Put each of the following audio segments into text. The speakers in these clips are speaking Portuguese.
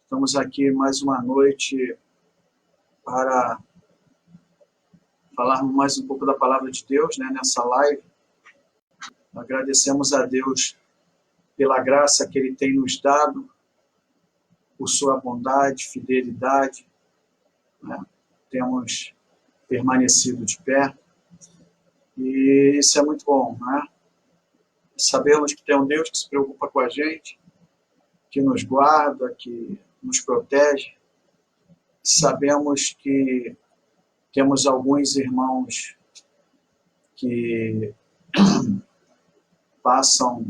Estamos aqui mais uma noite para falarmos mais um pouco da Palavra de Deus, né, nessa live. Agradecemos a Deus pela graça que Ele tem nos dado, por sua bondade, fidelidade, né? Temos permanecido de pé, e isso é muito bom, né? Sabemos que tem um Deus que se preocupa com a gente, que nos guarda, que nos protege. Sabemos que temos alguns irmãos que passam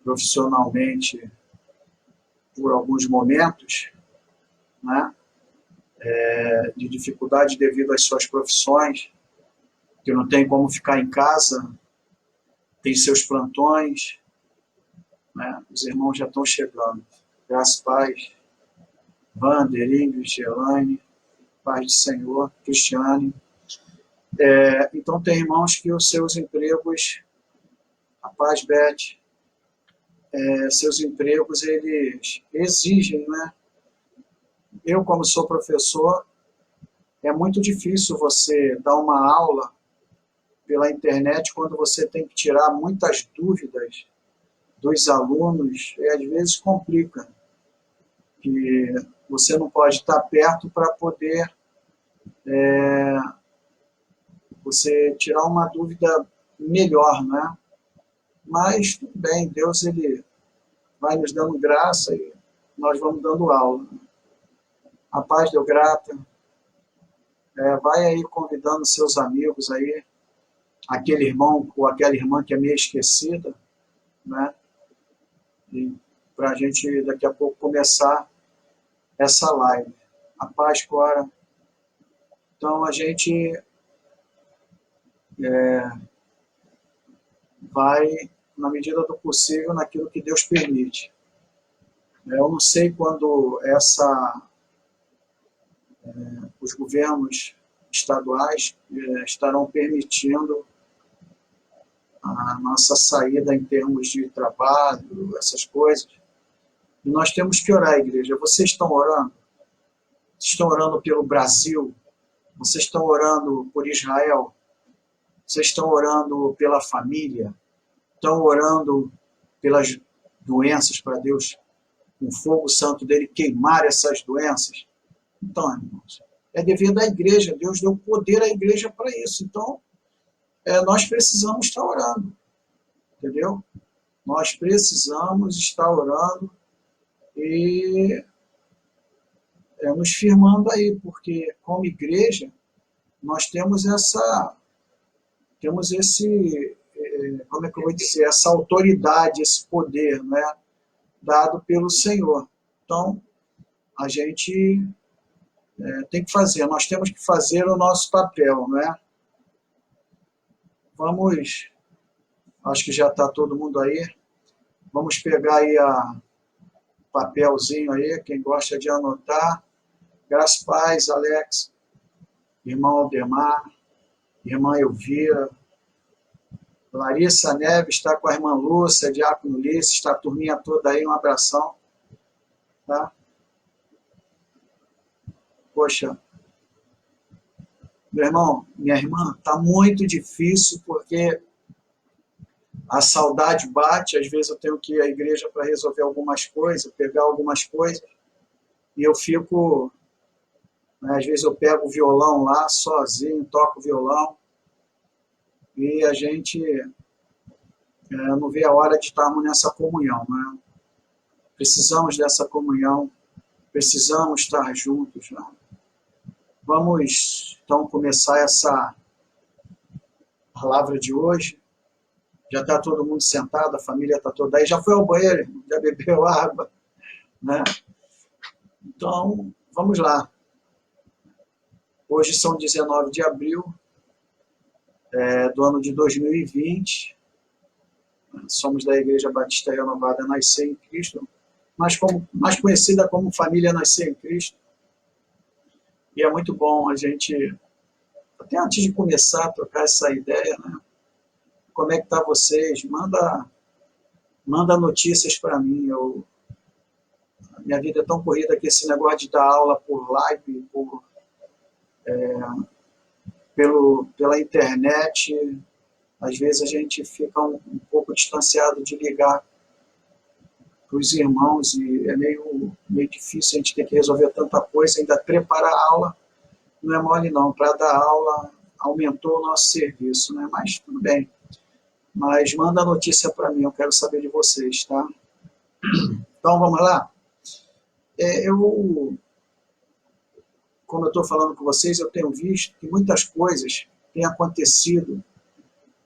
profissionalmente por alguns momentos, né, de dificuldade devido às suas profissões, que não tem como ficar em casa, tem seus plantões, né? Os irmãos já estão chegando. Graças, paz. Wander, Ingrid, Elaine, paz do Senhor, Cristiane. Então tem irmãos que os seus empregos, a paz, Beth, seus empregos, eles exigem, né? Eu, como sou professor, é muito difícil você dar uma aula pela internet quando você tem que tirar muitas dúvidas dos alunos, e às vezes complica, que você não pode estar perto para poder você tirar uma dúvida melhor, né? Mas tudo bem, Deus ele vai nos dando graça e nós vamos dando aula. A paz deu grata. Vai aí convidando seus amigos aí, aquele irmão ou aquela irmã que é meio esquecida, né? Para a gente daqui a pouco começar essa live. A paz, Cora. Então a gente vai, na medida do possível, naquilo que Deus permite. Eu não sei quando os governos estaduais estarão permitindo a nossa saída em termos de trabalho, essas coisas. E nós temos que orar, igreja. Vocês estão orando? Vocês estão orando pelo Brasil? Vocês estão orando por Israel? Vocês estão orando pela família? Estão orando pelas doenças para Deus, com o fogo santo dele, queimar essas doenças? Então, irmãos, é dever da igreja. Deus deu poder à igreja para isso. Então, nós precisamos estar orando. Entendeu? Nós precisamos estar orando e nos firmando aí, porque como igreja, nós temos esse, como é que eu vou dizer, essa autoridade, esse poder, né, dado pelo Senhor. Então, a gente tem que fazer, nós temos que fazer o nosso papel, né? Vamos, acho que já está todo mundo aí, vamos pegar aí papelzinho aí, quem gosta de anotar. Graças, paz, Alex, irmão Aldemar, irmã Elvira, Larissa Neves está com a irmã Lúcia, Diácono Ulisses, está a turminha toda aí, um abração. Tá? Poxa, meu irmão, minha irmã, está muito difícil porque a saudade bate, às vezes eu tenho que ir à igreja para resolver algumas coisas, pegar algumas coisas, e eu fico, né, às vezes eu pego o violão lá, sozinho, toco o violão, e a gente não vê a hora de estarmos nessa comunhão, né? Precisamos dessa comunhão, precisamos estar juntos, né? Vamos, então, começar essa palavra de hoje. Já está todo mundo sentado, a família está toda aí, já foi ao banheiro, já bebeu água, né? Então, vamos lá. Hoje são 19 de abril do ano de 2020. Somos da Igreja Batista Renovada Nascer em Cristo, mais conhecida como Família Nascer em Cristo. E é muito bom a gente, até antes de começar a trocar essa ideia, né, como é que tá vocês? Manda notícias para mim. Minha vida é tão corrida que esse negócio de dar aula por live, pela internet, às vezes a gente fica um pouco distanciado de ligar para os irmãos e é meio difícil, a gente ter que resolver tanta coisa, ainda preparar a aula, não é mole não, para dar aula aumentou o nosso serviço, né? Mas tudo bem. Mas manda a notícia para mim, eu quero saber de vocês, tá? Então vamos lá? Como eu estou falando com vocês, eu tenho visto que muitas coisas têm acontecido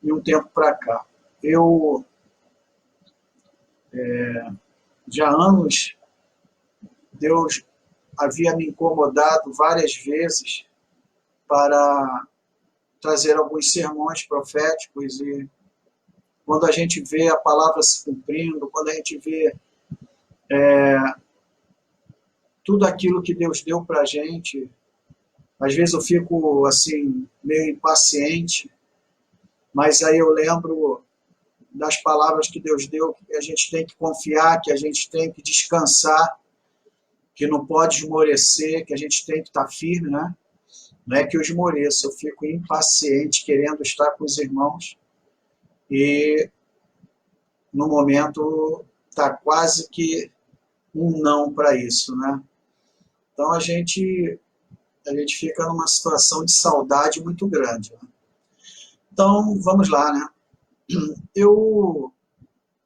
de um tempo para cá. Eu, já há anos, Deus havia me incomodado várias vezes para trazer alguns sermões proféticos e quando a gente vê a palavra se cumprindo, quando a gente vê tudo aquilo que Deus deu para a gente, às vezes eu fico assim, meio impaciente, mas aí eu lembro das palavras que Deus deu, que a gente tem que confiar, que a gente tem que descansar, que não pode esmorecer, que a gente tem que estar firme, né? Não é que eu esmoreço, eu fico impaciente, querendo estar com os irmãos, e no momento está quase que um não para isso, né? Então a gente fica numa situação de saudade muito grande. Né? Então, vamos lá, né? Eu,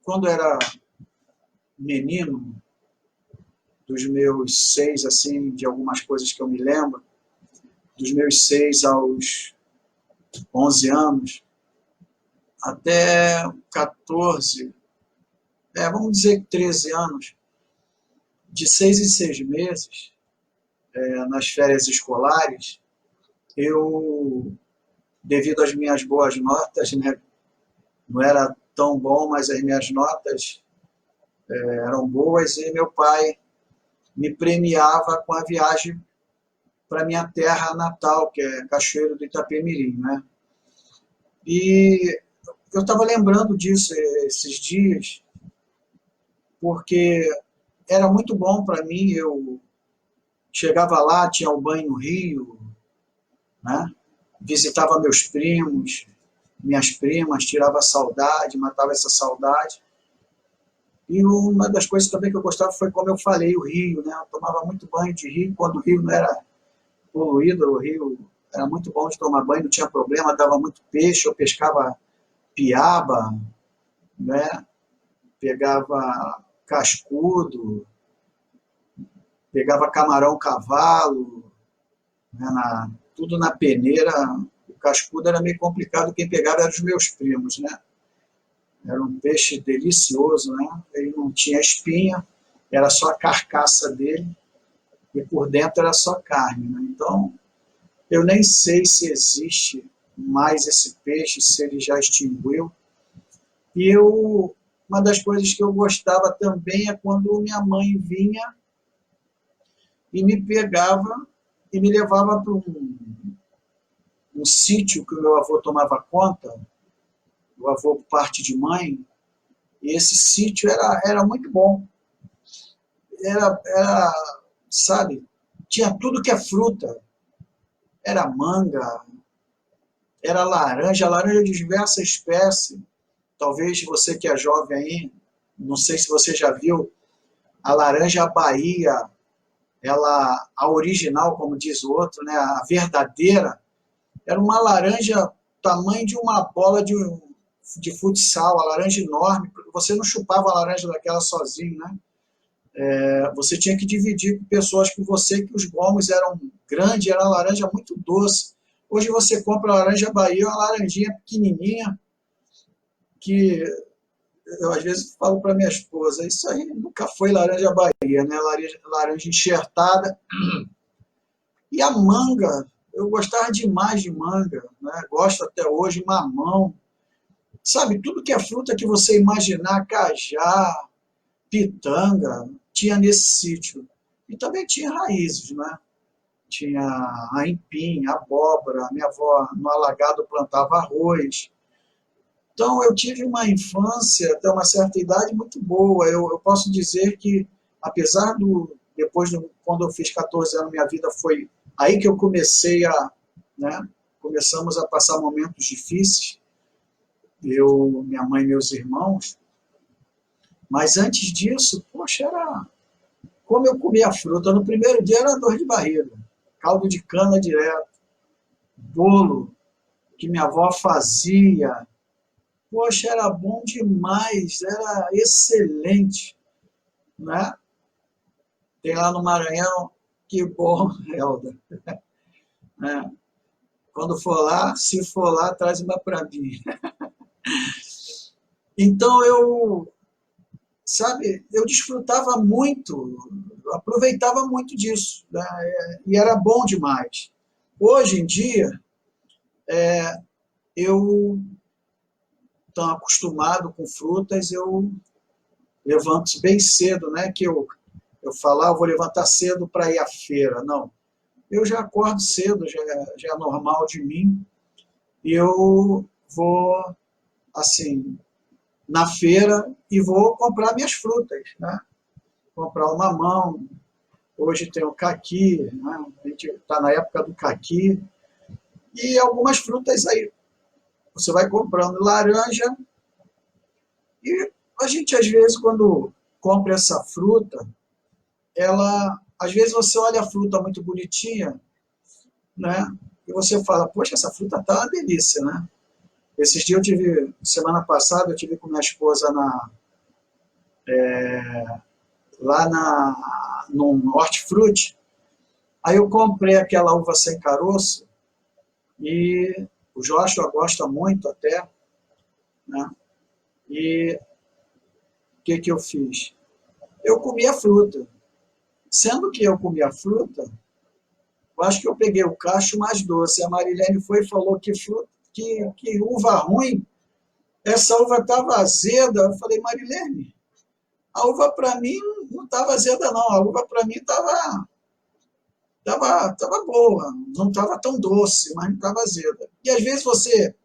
quando era menino, dos meus 6, assim, de algumas coisas que eu me lembro, dos meus 6 aos 11 anos, até 14, vamos dizer que 13 anos, de 6 em 6 meses, nas férias escolares, eu, devido às minhas boas notas, né, não era tão bom, mas as minhas notas eram boas e meu pai me premiava com a viagem para minha terra natal, que é Cachoeiro do Itapemirim, né? E eu estava lembrando disso esses dias, porque era muito bom para mim, eu chegava lá, tinha o banho no rio, né? Visitava meus primos, minhas primas, tirava saudade, matava essa saudade. E uma das coisas também que eu gostava foi, como eu falei, o rio, né? Eu tomava muito banho de rio, quando o rio não era poluído, o rio era muito bom de tomar banho, não tinha problema, dava muito peixe, eu pescava piaba, né? Pegava cascudo, pegava camarão cavalo, né? Tudo na peneira. O cascudo era meio complicado, quem pegava eram os meus primos, né? Era um peixe delicioso, né? Ele não tinha espinha, era só a carcaça dele, e por dentro era só carne, né? Então, eu nem sei se existe mais esse peixe, se ele já extinguiu. E uma das coisas que eu gostava também é quando minha mãe vinha e me pegava e me levava para um sítio que o meu avô tomava conta, o avô por parte de mãe, e esse sítio era muito bom. Era, sabe, tinha tudo que é fruta. Era manga, era laranja de diversas espécies. Talvez você que é jovem aí, não sei se você já viu, a laranja Bahia, a original, como diz o outro, né, a verdadeira, era uma laranja tamanho de uma bola de futsal, a laranja enorme, porque você não chupava a laranja daquela sozinho, né? Você tinha que dividir com pessoas com você, que os gomos eram grandes, era uma laranja muito doce. Hoje você compra a laranja Bahia, uma laranjinha pequenininha, que eu às vezes falo para minha esposa, isso aí nunca foi laranja Bahia, né? Laranja enxertada. E a manga, eu gostava demais de manga, né? Gosto até hoje, mamão. Sabe, tudo que é fruta que você imaginar, cajá, pitanga, tinha nesse sítio. E também tinha raízes, né? Tinha aipim, abóbora, minha avó no alagado plantava arroz. Então, eu tive uma infância, até uma certa idade, muito boa. Eu posso dizer que, apesar quando eu fiz 14 anos, minha vida foi aí que eu comecei né, começamos a passar momentos difíceis, eu, minha mãe e meus irmãos, mas antes disso, poxa, era como eu comia fruta. No primeiro dia era dor de barriga, caldo de cana direto, bolo que minha avó fazia. Poxa, era bom demais, era excelente, né? Tem lá no Maranhão, que bom, Helder. Né? Quando for lá, se for lá, traz uma para mim. Então eu desfrutava muito, aproveitava muito disso, né? E era bom demais. Hoje em dia, eu, tão acostumado com frutas, eu levanto bem cedo, né? Que eu falar, eu vou levantar cedo para ir à feira. Não, eu já acordo cedo, já é normal de mim, e eu vou, assim, na feira e vou comprar minhas frutas, né? Comprar o mamão, hoje tem o caqui, né? A gente está na época do caqui, e algumas frutas aí. Você vai comprando laranja, e a gente, às vezes, quando compra essa fruta, às vezes você olha a fruta muito bonitinha, né? E você fala, poxa, essa fruta tá uma delícia, né? Esses dias semana passada, eu tive com minha esposa lá num hortifruti. Aí eu comprei aquela uva sem caroço e o Joshua gosta muito até, né? E o que eu fiz? Eu comi a fruta. Sendo que eu comi a fruta, eu acho que eu peguei o cacho mais doce. A Marilene foi e falou que uva ruim, essa uva estava azeda. Eu falei, Marilene, a uva para mim não estava azeda, não. A uva para mim tava boa, não estava tão doce, mas não estava azeda. E às vezes você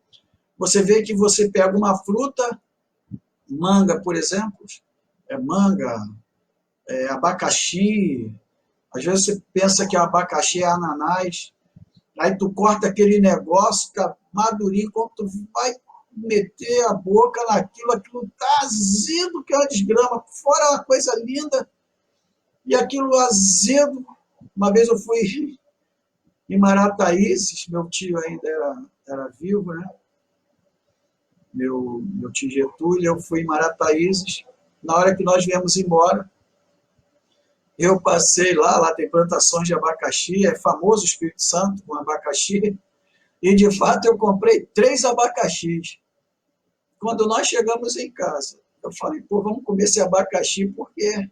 vê que você pega uma fruta, manga, por exemplo, manga, abacaxi, às vezes você pensa que o abacaxi é ananás, aí tu corta aquele negócio, fica madurinho, quando tu vai meter a boca naquilo, aquilo tá azedo que é uma desgrama, fora uma coisa linda, e aquilo azedo. Uma vez eu fui em Marataízes, meu tio ainda era vivo, né? Meu tio Getúlio, eu fui em Marataízes, na hora que nós viemos embora, eu passei lá tem plantações de abacaxi, é famoso o Espírito Santo com abacaxi, e de fato eu comprei 3 abacaxis. Quando nós chegamos em casa, eu falei, pô, vamos comer esse abacaxi porque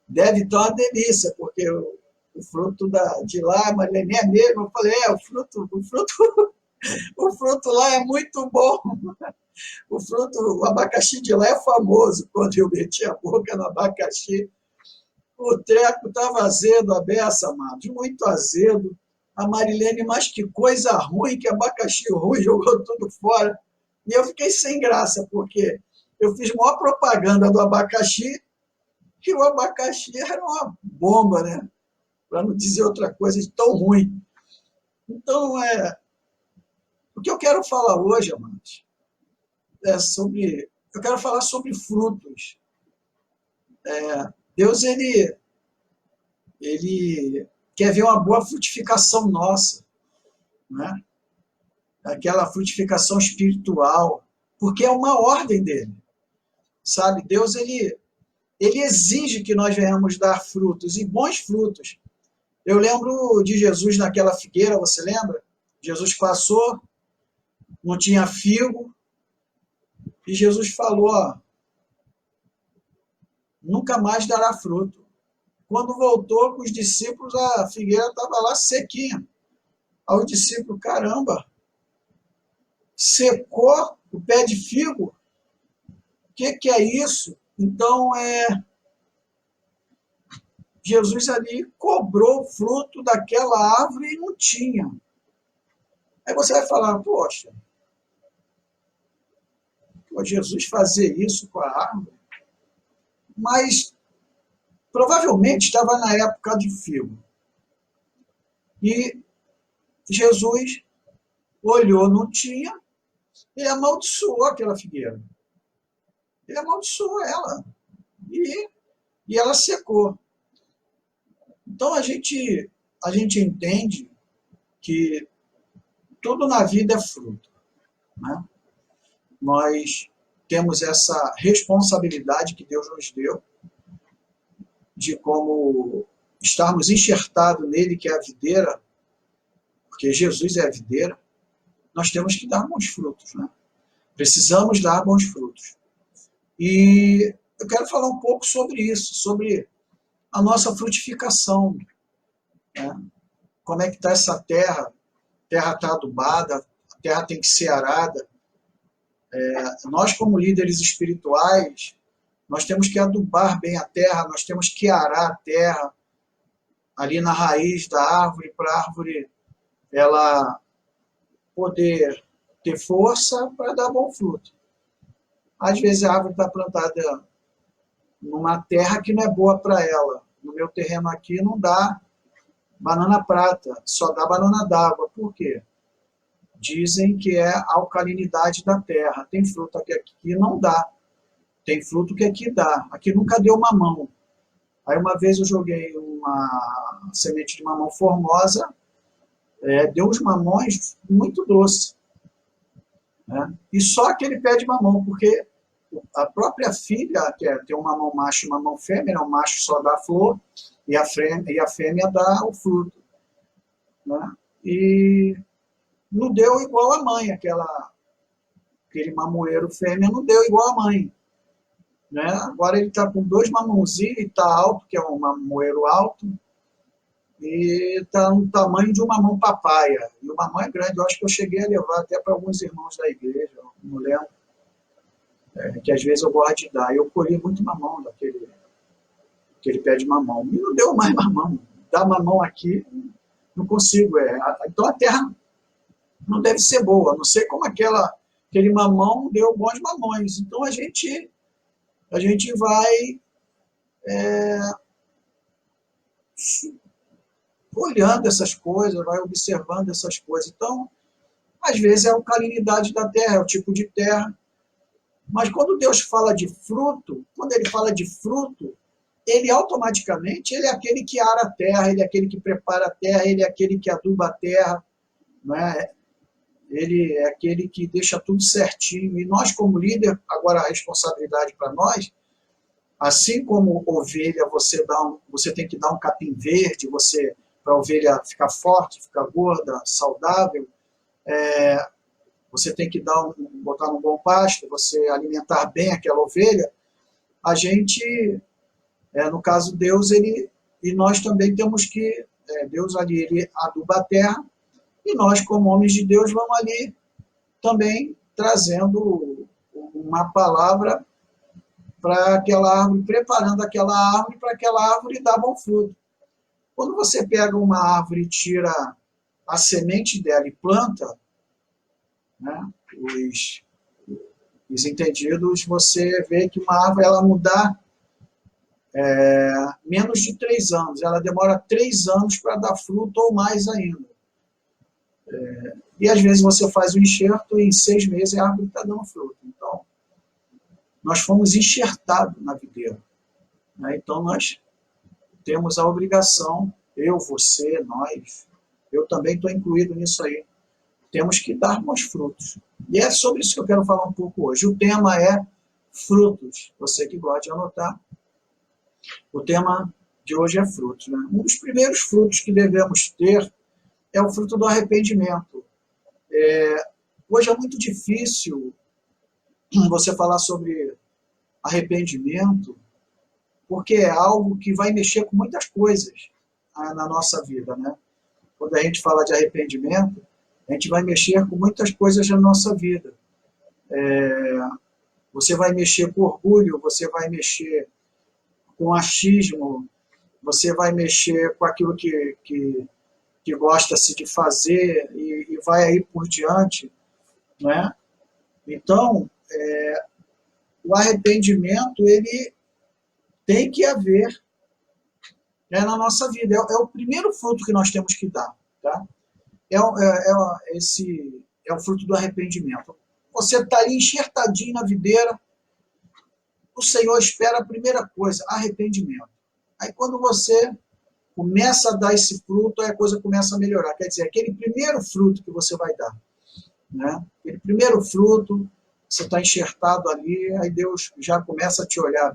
deve estar uma delícia, porque o fruto de lá, mas nem é mesmo. Eu falei, o fruto lá é muito bom. O abacaxi de lá é famoso. Quando eu meti a boca no abacaxi, o treco estava azedo, a beça, amados, muito azedo. A Marilene, mas que coisa ruim, que abacaxi ruim, jogou tudo fora. E eu fiquei sem graça, porque eu fiz maior propaganda do abacaxi, que o abacaxi era uma bomba, né? Para não dizer outra coisa de tão ruim. Então, o que eu quero falar hoje, amados, eu quero falar sobre frutos. Deus, ele quer ver uma boa frutificação nossa, né? Aquela frutificação espiritual, porque é uma ordem dele, sabe? Deus, ele exige que nós venhamos dar frutos, e bons frutos. Eu lembro de Jesus naquela figueira, você lembra? Jesus passou, não tinha figo, e Jesus falou, ó, nunca mais dará fruto. Quando voltou com os discípulos, a figueira estava lá sequinha. Aí o discípulo, caramba, secou o pé de figo? O que é isso? Então, Jesus ali cobrou o fruto daquela árvore e não tinha. Aí você vai falar, poxa, Pô, Jesus fazer isso com a árvore? Mas provavelmente estava na época de figo. E Jesus olhou, não tinha, e amaldiçoou aquela figueira. Ele amaldiçoou ela. E ela secou. Então a gente entende que tudo na vida é fruto, né? Nós temos essa responsabilidade que Deus nos deu de como estarmos enxertados nele, que é a videira, porque Jesus é a videira, nós temos que dar bons frutos, né? Precisamos dar bons frutos. E eu quero falar um pouco sobre isso, sobre a nossa frutificação, né? Como é que está essa terra? A terra está adubada, a terra tem que ser arada. Nós, como líderes espirituais, nós temos que adubar bem a terra, nós temos que arar a terra ali na raiz da árvore, para a árvore ela poder ter força para dar bom fruto. Às vezes a árvore está plantada numa terra que não é boa para ela. No meu terreno aqui não dá banana prata, só dá banana d'água. Por quê? Dizem que é a alcalinidade da terra. Tem fruta que aqui não dá. Tem fruto que aqui dá. Aqui nunca deu mamão. Aí uma vez eu joguei uma semente de mamão formosa, deu uns mamões muito doces, né? E só aquele pé de mamão, porque a própria filha quer ter um mamão macho e um mamão fêmea, né? O macho só dá a flor e a fêmea dá o fruto, né? E não deu igual a mãe, aquele mamoeiro fêmea não deu igual a mãe, né? Agora ele está com 2 mamãozinhos, está alto, que é um mamoeiro alto, e está no tamanho de um mamão papaya. E o mamão é grande, eu acho que eu cheguei a levar até para alguns irmãos da igreja, não lembro, que às vezes eu gosto de dar. Eu colhi muito mamão daquele pé de mamão. E não deu mais mamão. Dar mamão aqui, não consigo. Então a terra não deve ser boa. Não sei como aquele mamão deu bons mamões. Então a gente vai olhando essas coisas, vai observando essas coisas. Então, às vezes é a alcalinidade da terra, é o tipo de terra. Mas quando Deus fala de fruto, quando ele fala de fruto, ele automaticamente ele é aquele que ara a terra, ele é aquele que prepara a terra, ele é aquele que aduba a terra, não é? Ele é aquele que deixa tudo certinho. E nós, como líder, agora a responsabilidade para nós, assim como ovelha, você tem que dar um capim verde, para a ovelha ficar forte, ficar gorda, saudável, você tem que botar num bom pasto, você alimentar bem aquela ovelha. A gente, no caso Deus, e nós também temos que, Deus ali, ele aduba a terra, e nós, como homens de Deus, vamos ali também trazendo uma palavra para aquela árvore, preparando aquela árvore para aquela árvore dar bom fruto. Quando você pega uma árvore e tira a semente dela e planta, né, os entendidos, você vê que uma árvore ela mudar menos de 3 anos, ela demora 3 anos para dar fruto ou mais ainda. E às vezes você faz o enxerto e em 6 meses a árvore está dando fruto. Então, nós fomos enxertados na videira, né? Então nós temos a obrigação, eu, você, nós, eu também estou incluído nisso aí, temos que dar bons frutos. E é sobre isso que eu quero falar um pouco hoje. O tema é frutos. Você que gosta de anotar, o tema de hoje é frutos, né? Um dos primeiros frutos que devemos ter é o fruto do arrependimento. Hoje é muito difícil você falar sobre arrependimento, porque é algo que vai mexer com muitas coisas na nossa vida, né? Quando a gente fala de arrependimento, a gente vai mexer com muitas coisas na nossa vida. Você vai mexer com orgulho, você vai mexer com achismo, você vai mexer com aquilo que gosta-se de fazer e vai aí por diante, né? Então, o arrependimento, ele tem que haver, né, na nossa vida. É o primeiro fruto que nós temos que dar. Tá? Esse é o fruto do arrependimento. Você está ali enxertadinho na videira, o Senhor espera a primeira coisa, arrependimento. Aí quando você começa a dar esse fruto, aí a coisa começa a melhorar. Quer dizer, aquele primeiro fruto que você vai dar, né? Aquele primeiro fruto, você está enxertado ali, aí Deus já começa a te olhar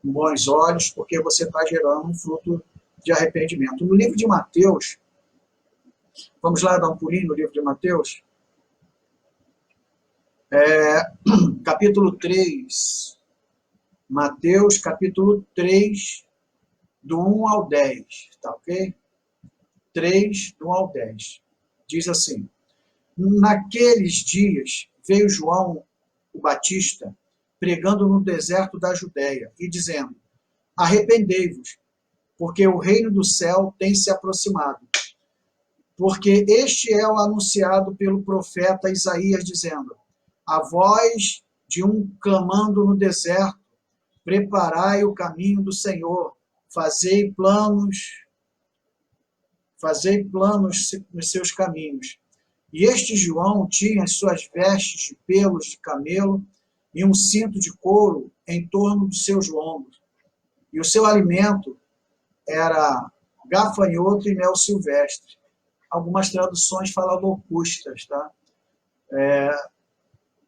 com bons olhos, porque você está gerando um fruto de arrependimento. No livro de Mateus, vamos lá dar um pulinho no livro de Mateus? Capítulo 3. Mateus, capítulo 3, do 1 ao 10, tá ok? 3, do 1 ao 10. Diz assim: naqueles dias veio João o Batista pregando no deserto da Judéia e dizendo: arrependei-vos, porque o reino do céu tem se aproximado. Porque este é o anunciado pelo profeta Isaías, dizendo: a voz de um clamando no deserto, preparai o caminho do Senhor, fazei planos nos seus caminhos. E este João tinha as suas vestes de pelos de camelo e um cinto de couro em torno dos seus lombos. E o seu alimento era gafanhoto e mel silvestre. Algumas traduções falam locustas, tá?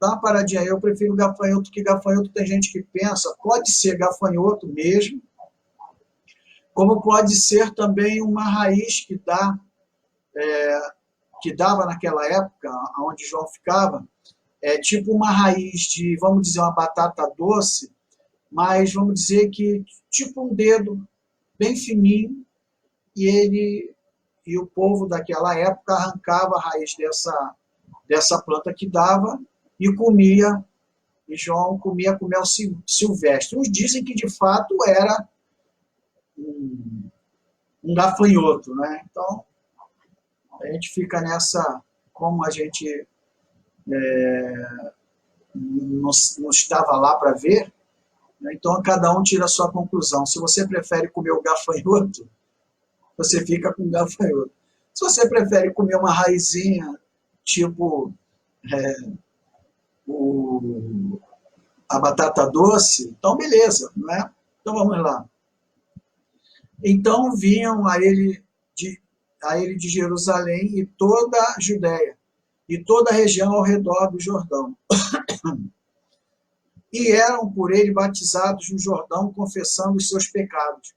Dá uma paradinha aí, eu prefiro gafanhoto, que gafanhoto tem gente que pensa, pode ser gafanhoto mesmo, como pode ser também uma raiz que dava naquela época, onde João ficava, tipo uma raiz de, vamos dizer, uma batata doce, mas vamos dizer que tipo um dedo bem fininho, e o povo daquela época arrancava a raiz dessa planta que dava e comia, e João comia com mel silvestre. Uns dizem que de fato era um gafanhoto, né? Então, a gente fica nessa, como a gente não estava lá para ver, né? Então cada um tira a sua conclusão. Se você prefere comer o gafanhoto, você fica com o gafanhoto. Se você prefere comer uma raizinha, tipo a batata doce, então beleza, né? Então vamos lá. Então vinham a ele de Jerusalém e toda a Judéia, e toda a região ao redor do Jordão. E eram por ele batizados no Jordão, confessando os seus pecados.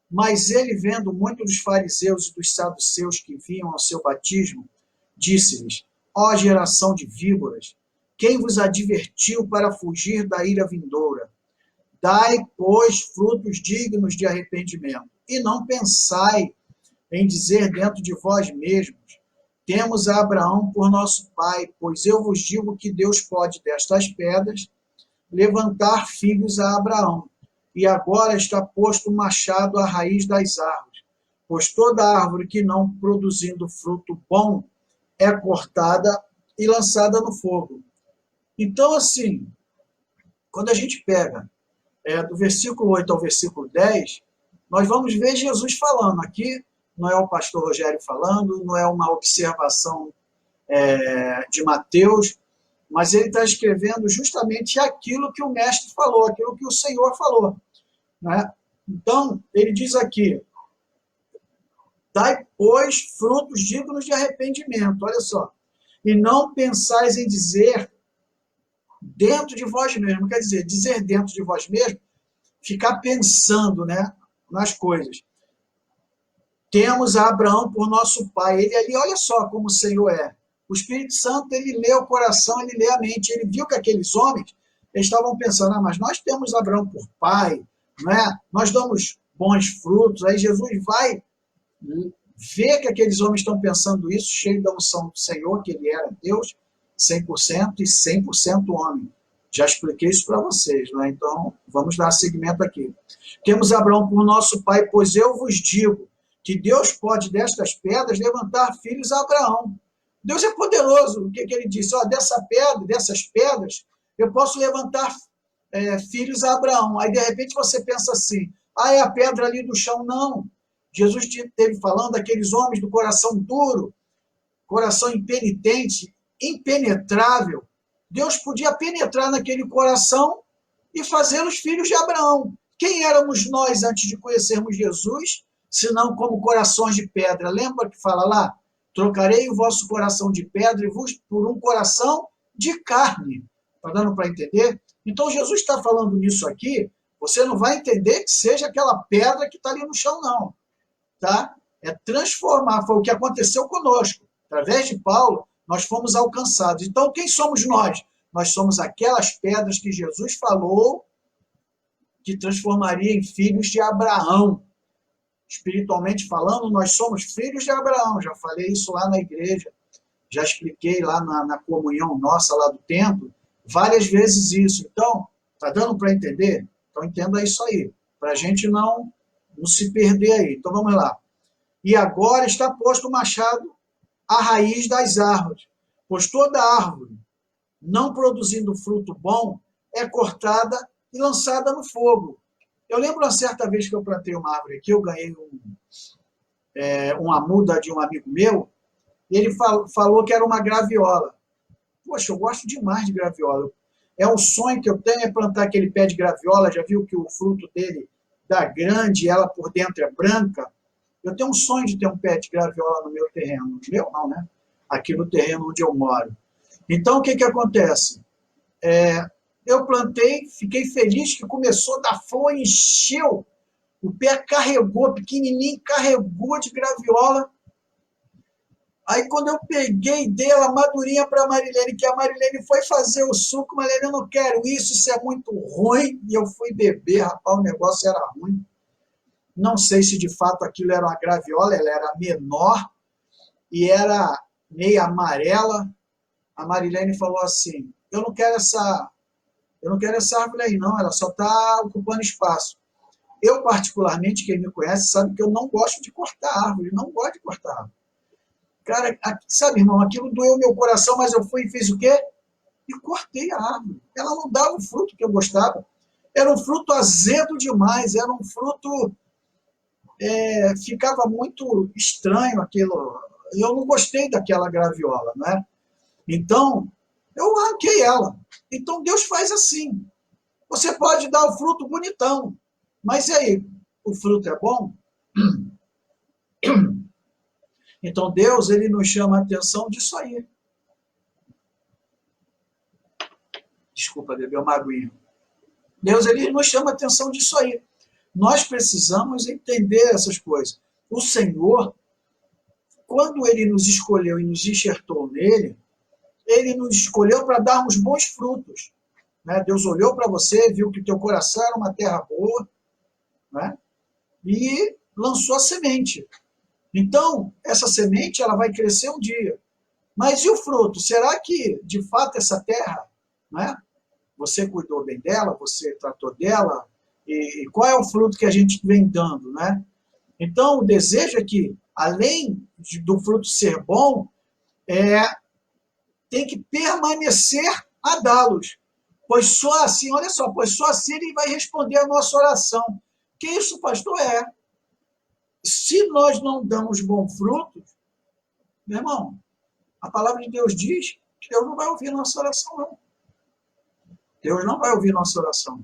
Mas ele, vendo muitos dos fariseus e dos saduceus que vinham ao seu batismo, disse-lhes: ó geração de víboras, quem vos advertiu para fugir da ira vindoura? Dai, pois, frutos dignos de arrependimento, e não pensai em dizer dentro de vós mesmos: temos a Abraão por nosso pai, pois eu vos digo que Deus pode destas pedras levantar filhos a Abraão. E agora está posto o machado à raiz das árvores, pois toda árvore que não produzindo fruto bom é cortada e lançada no fogo. Então, assim, quando a gente pega do versículo 8 ao versículo 10, nós vamos ver Jesus falando. Aqui não é o pastor Rogério falando, não é uma observação de Mateus, mas ele está escrevendo justamente aquilo que o mestre falou, aquilo que o Senhor falou, né? Então, ele diz aqui: dai, pois, frutos dignos de arrependimento, olha só, e não pensais em dizer dentro de vós mesmo, quer dizer dentro de vós mesmo, ficar pensando, né, nas coisas. Temos a Abraão por nosso pai. Ele ali, olha só como o Senhor é. O Espírito Santo, ele lê o coração, ele lê a mente. Ele viu que aqueles homens estavam pensando: mas nós temos Abraão por pai, não é? Nós damos bons frutos. Aí Jesus vai ver que aqueles homens estão pensando isso, cheio da unção do Senhor, que ele era Deus, 100% e 100% homem. Já expliquei isso para vocês, não é? Então, vamos dar seguimento aqui. Temos Abraão por nosso pai, pois eu vos digo que Deus pode, destas pedras, levantar filhos a Abraão. Deus é poderoso. O que ele disse? Dessas pedras, eu posso levantar filhos a Abraão. Aí, de repente, você pensa assim, é a pedra ali do chão. Não. Jesus esteve falando daqueles homens do coração duro, coração impenitente, impenetrável. Deus podia penetrar naquele coração e fazê-los filhos de Abraão. Quem éramos nós antes de conhecermos Jesus, senão como corações de pedra? Lembra que fala lá? Trocarei o vosso coração de pedra e vos por um coração de carne. Está dando para entender? Então, Jesus está falando nisso aqui, você não vai entender que seja aquela pedra que está ali no chão, não. Tá? É transformar, foi o que aconteceu conosco. Através de Paulo, nós fomos alcançados. Então, quem somos nós? Nós somos aquelas pedras que Jesus falou que transformaria em filhos de Abraão. Espiritualmente falando, nós somos filhos de Abraão. Já falei isso lá na igreja, já expliquei lá na comunhão nossa lá do templo, várias vezes isso. Então, tá dando para entender? Então, entenda isso aí, para a gente não se perder aí. Então, vamos lá. E agora está posto o machado à raiz das árvores, pois toda árvore, não produzindo fruto bom, é cortada e lançada no fogo. Eu lembro uma certa vez que eu plantei uma árvore aqui, eu ganhei uma muda de um amigo meu, e ele falou que era uma graviola. Poxa, eu gosto demais de graviola. É um sonho que eu tenho, é plantar aquele pé de graviola, já viu que o fruto dele dá grande, ela por dentro é branca? Eu tenho um sonho de ter um pé de graviola no meu terreno. No meu não, né? Aqui no terreno onde eu moro. Então, o que acontece? Eu plantei, fiquei feliz que começou a dar flor, encheu. O pé carregou, pequenininho, carregou de graviola. Aí, quando eu peguei, dei ela madurinha para a Marilene, que a Marilene foi fazer o suco, Marilene, eu não quero isso é muito ruim. E eu fui beber, rapaz, o negócio era ruim. Não sei se de fato aquilo era uma graviola, ela era menor e era meio amarela. A Marilene falou assim, eu não quero essa árvore aí não, ela só está ocupando espaço. Eu, particularmente, quem me conhece, sabe que eu não gosto de cortar árvore, não gosto de cortar árvore. Cara, sabe, irmão, aquilo doeu meu coração, mas eu fui e fiz o quê? E cortei a árvore. Ela não dava o fruto que eu gostava. Era um fruto azedo demais, era um fruto... ficava muito estranho aquilo. Eu não gostei daquela graviola, né? Então, eu arranquei ela. Então, Deus faz assim. Você pode dar o fruto bonitão, mas e aí? O fruto é bom? Então, Deus, ele nos chama a atenção disso aí. Desculpa, beber uma aguinha. Deus, ele nos chama a atenção disso aí. Nós precisamos entender essas coisas. O Senhor, quando ele nos escolheu e nos enxertou nele, ele nos escolheu para darmos bons frutos. Né? Deus olhou para você, viu que o teu coração era uma terra boa, né? E lançou a semente. Então, essa semente ela vai crescer um dia. Mas e o fruto? Será que, de fato, essa terra, né, você cuidou bem dela, você tratou dela? E qual é o fruto que a gente vem dando? Né? Então, o desejo é que, além do fruto ser bom, tem que permanecer a dá-los. Pois só assim, olha só, pois só assim ele vai responder a nossa oração. Que isso, pastor? Se nós não damos bons frutos, meu irmão, a palavra de Deus diz que Deus não vai ouvir nossa oração, não. Deus não vai ouvir nossa oração.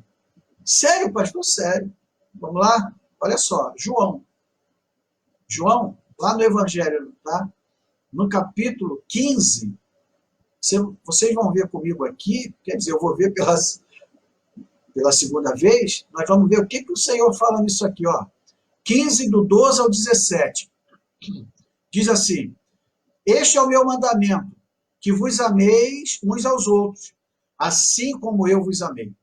Sério, pastor? Sério. Vamos lá? Olha só, João, lá no Evangelho, tá? No capítulo 15, vocês vão ver comigo aqui, quer dizer, eu vou ver pela segunda vez, nós vamos ver o que o Senhor fala nisso aqui, ó. 15, do 12 ao 17. Diz assim, este é o meu mandamento, que vos ameis uns aos outros, assim como eu vos amei.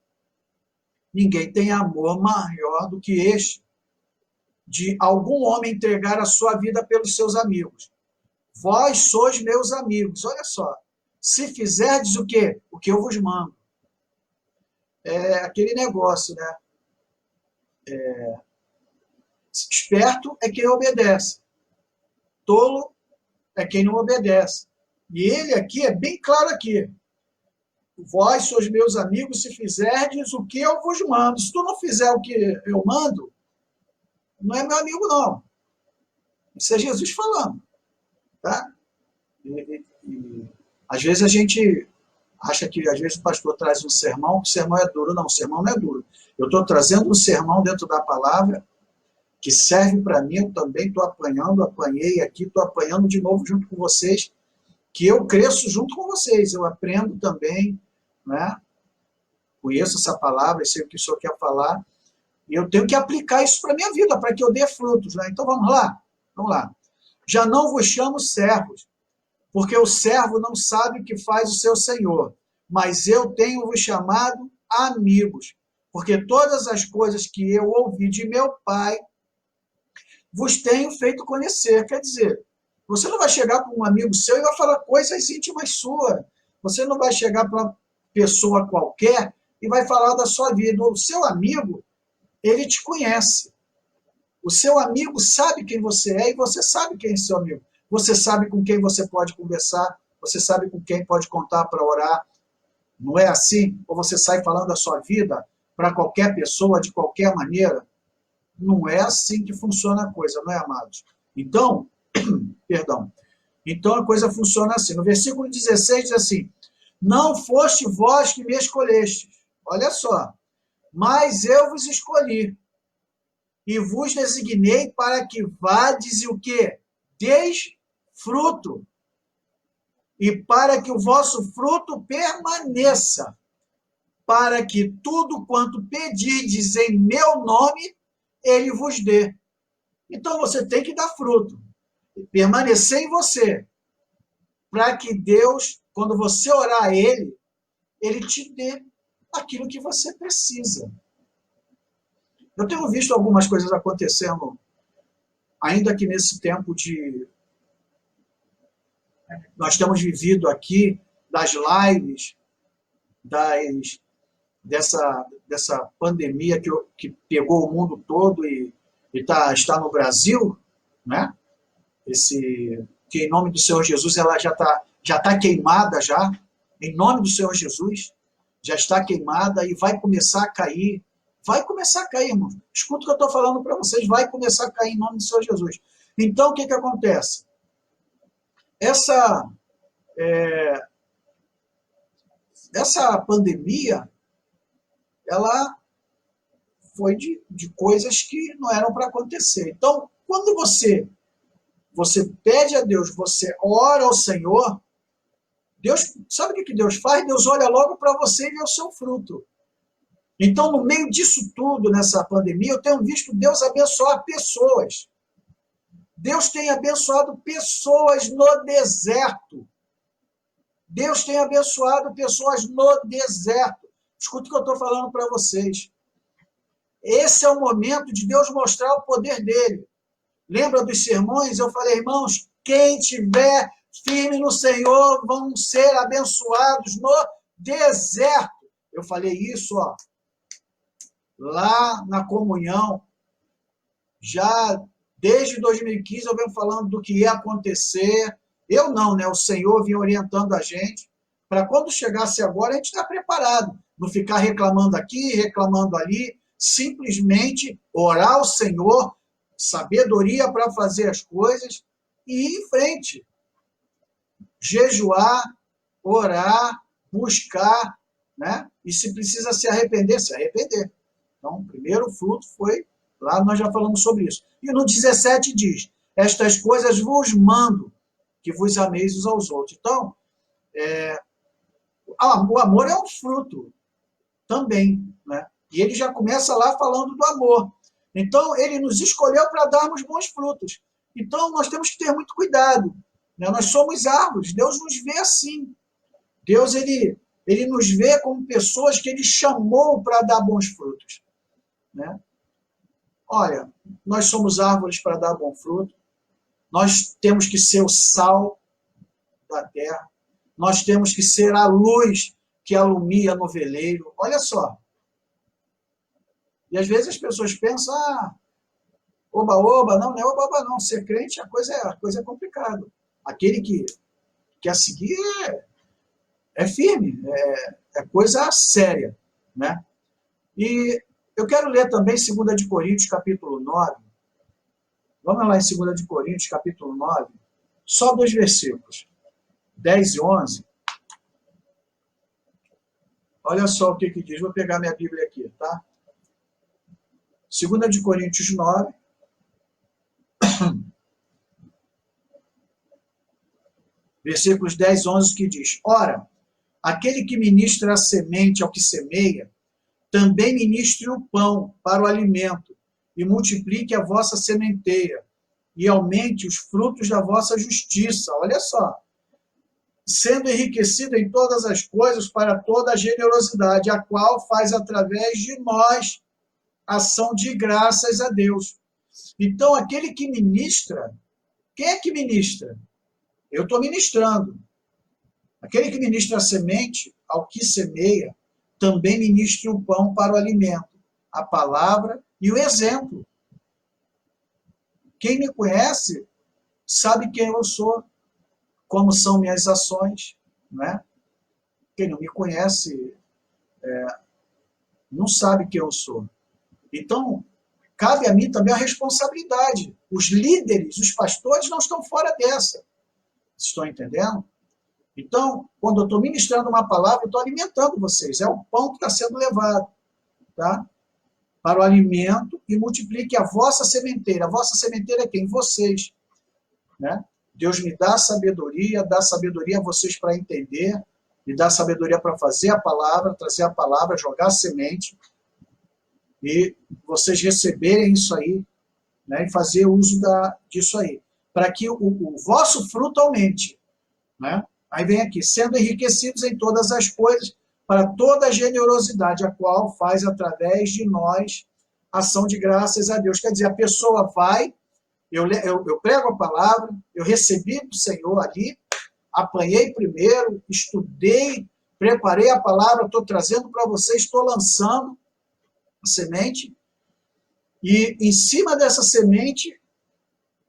Ninguém tem amor maior do que este, de algum homem entregar a sua vida pelos seus amigos. Vós sois meus amigos, olha só, se fizerdes o quê? O que eu vos mando. É aquele negócio, né? Esperto é quem obedece. Tolo é quem não obedece. E ele aqui é bem claro aqui. vós sois meus amigos se fizerdes o que eu vos mando. Se tu não fizer o que eu mando, não é meu amigo, não. Isso é Jesus falando. Tá? Às vezes a gente acha que às vezes o pastor traz um sermão, que o sermão é duro. Não, o sermão não é duro. Eu estou trazendo um sermão dentro da palavra que serve para mim, eu também estou apanhando, apanhei aqui, estou apanhando de novo junto com vocês, que eu cresço junto com vocês, eu aprendo também, né? Conheço essa palavra, sei o que o senhor quer falar, e eu tenho que aplicar isso para a minha vida, para que eu dê frutos. Né? Então vamos lá, vamos lá. Já não vos chamo servos, porque o servo não sabe o que faz o seu senhor, mas eu tenho vos chamado amigos, porque todas as coisas que eu ouvi de meu Pai vos tenho feito conhecer. Quer dizer, você não vai chegar para um amigo seu e vai falar coisas íntimas suas. Você não vai chegar para uma pessoa qualquer e vai falar da sua vida. O seu amigo, ele te conhece. O seu amigo sabe quem você é e você sabe quem é seu amigo. Você sabe com quem você pode conversar, você sabe com quem pode contar para orar. Não é assim? Ou você sai falando da sua vida para qualquer pessoa, de qualquer maneira? Não é assim que funciona a coisa, não é, amados? Então, perdão. Então a coisa funciona assim. No versículo 16 diz assim: não foste vós que me escolhestes. Olha só. Mas eu vos escolhi e vos designei para que vades e o quê? Deis fruto. E para que o vosso fruto permaneça. Para que tudo quanto pedides em meu nome, ele vos dê. Então você tem que dar fruto. Permanecer em você. Para que Deus, quando você orar a Ele, Ele te dê aquilo que você precisa. Eu tenho visto algumas coisas acontecendo, ainda que nesse tempo de... Nós temos vivido aqui, das lives, dessa pandemia que pegou o mundo todo e está no Brasil, né? Que em nome do Senhor Jesus ela já tá queimada já, em nome do Senhor Jesus, já está queimada e vai começar a cair. Vai começar a cair, irmão. Escuta o que eu estou falando para vocês, vai começar a cair em nome do Senhor Jesus. Então, o que acontece? Essa pandemia, ela foi de coisas que não eram para acontecer. Então, quando você pede a Deus, você ora ao Senhor, Deus, sabe o que Deus faz? Deus olha logo para você e vê o seu fruto. Então, no meio disso tudo, nessa pandemia, eu tenho visto Deus abençoar pessoas. Deus tem abençoado pessoas no deserto. Deus tem abençoado pessoas no deserto. Escuta o que eu estou falando para vocês. Esse é o momento de Deus mostrar o poder dele. Lembra dos sermões? Eu falei, irmãos, quem tiver firme no Senhor vão ser abençoados no deserto. Eu falei isso, ó, lá na comunhão. Já desde 2015 eu venho falando do que ia acontecer. Eu não, né? O Senhor vinha orientando a gente para quando chegasse agora a gente estar preparado. Não ficar reclamando aqui, reclamando ali. Simplesmente orar ao Senhor, sabedoria para fazer as coisas e ir em frente. Jejuar, orar, buscar, né? E se precisa se arrepender, se arrepender. Então, o primeiro fruto foi, lá nós já falamos sobre isso. E no 17 diz, estas coisas vos mando, que vos ameis uns aos outros. Então, o amor é um fruto também, né? E ele já começa lá falando do amor. Então, ele nos escolheu para darmos bons frutos. Então, nós temos que ter muito cuidado. Né? Nós somos árvores, Deus nos vê assim. Deus, ele nos vê como pessoas que ele chamou para dar bons frutos. Né? Olha, nós somos árvores para dar bom fruto. Nós temos que ser o sal da terra. Nós temos que ser a luz que alumia no veleiro. Olha só. E às vezes as pessoas pensam, oba-oba, não é oba-oba não. Ser crente, a coisa é complicada. Aquele que quer seguir é firme, é coisa séria, né? E eu quero ler também 2 de Coríntios, capítulo 9. Vamos lá em 2 de Coríntios, capítulo 9, só 2 versículos, 10 e 11. Olha só o que diz, vou pegar minha Bíblia aqui, tá? 2 de Coríntios 9, versículos 10 e 11, que diz: Ora, aquele que ministra a semente ao que semeia, também ministre o pão para o alimento, e multiplique a vossa sementeira, e aumente os frutos da vossa justiça. Olha só. Sendo enriquecido em todas as coisas para toda a generosidade, a qual faz através de nós ação de graças a Deus. Então, aquele que ministra, quem é que ministra? Eu estou ministrando. Aquele que ministra a semente ao que semeia, também ministra o pão para o alimento, a palavra e o exemplo. Quem me conhece sabe quem eu sou, como são minhas ações, né? Quem não me conhece não sabe quem eu sou. Então, cabe a mim também a responsabilidade. Os líderes, os pastores não estão fora dessa. Estão entendendo? Então, quando eu estou ministrando uma palavra, eu estou alimentando vocês. É o pão que está sendo levado, tá? Para o alimento, e multiplique a vossa sementeira. A vossa sementeira é quem? Vocês. Né? Deus me dá sabedoria a vocês para entender, me dá sabedoria para fazer a palavra, trazer a palavra, jogar a semente, e vocês receberem isso aí, né, e fazer uso disso aí, para que o vosso fruto aumente. Né? Aí vem aqui, sendo enriquecidos em todas as coisas, para toda a generosidade, a qual faz através de nós ação de graças a Deus. Quer dizer, a pessoa vai, eu prego a palavra, eu recebi do Senhor ali, apanhei primeiro, estudei, preparei a palavra, estou trazendo para vocês, estou lançando a semente, e em cima dessa semente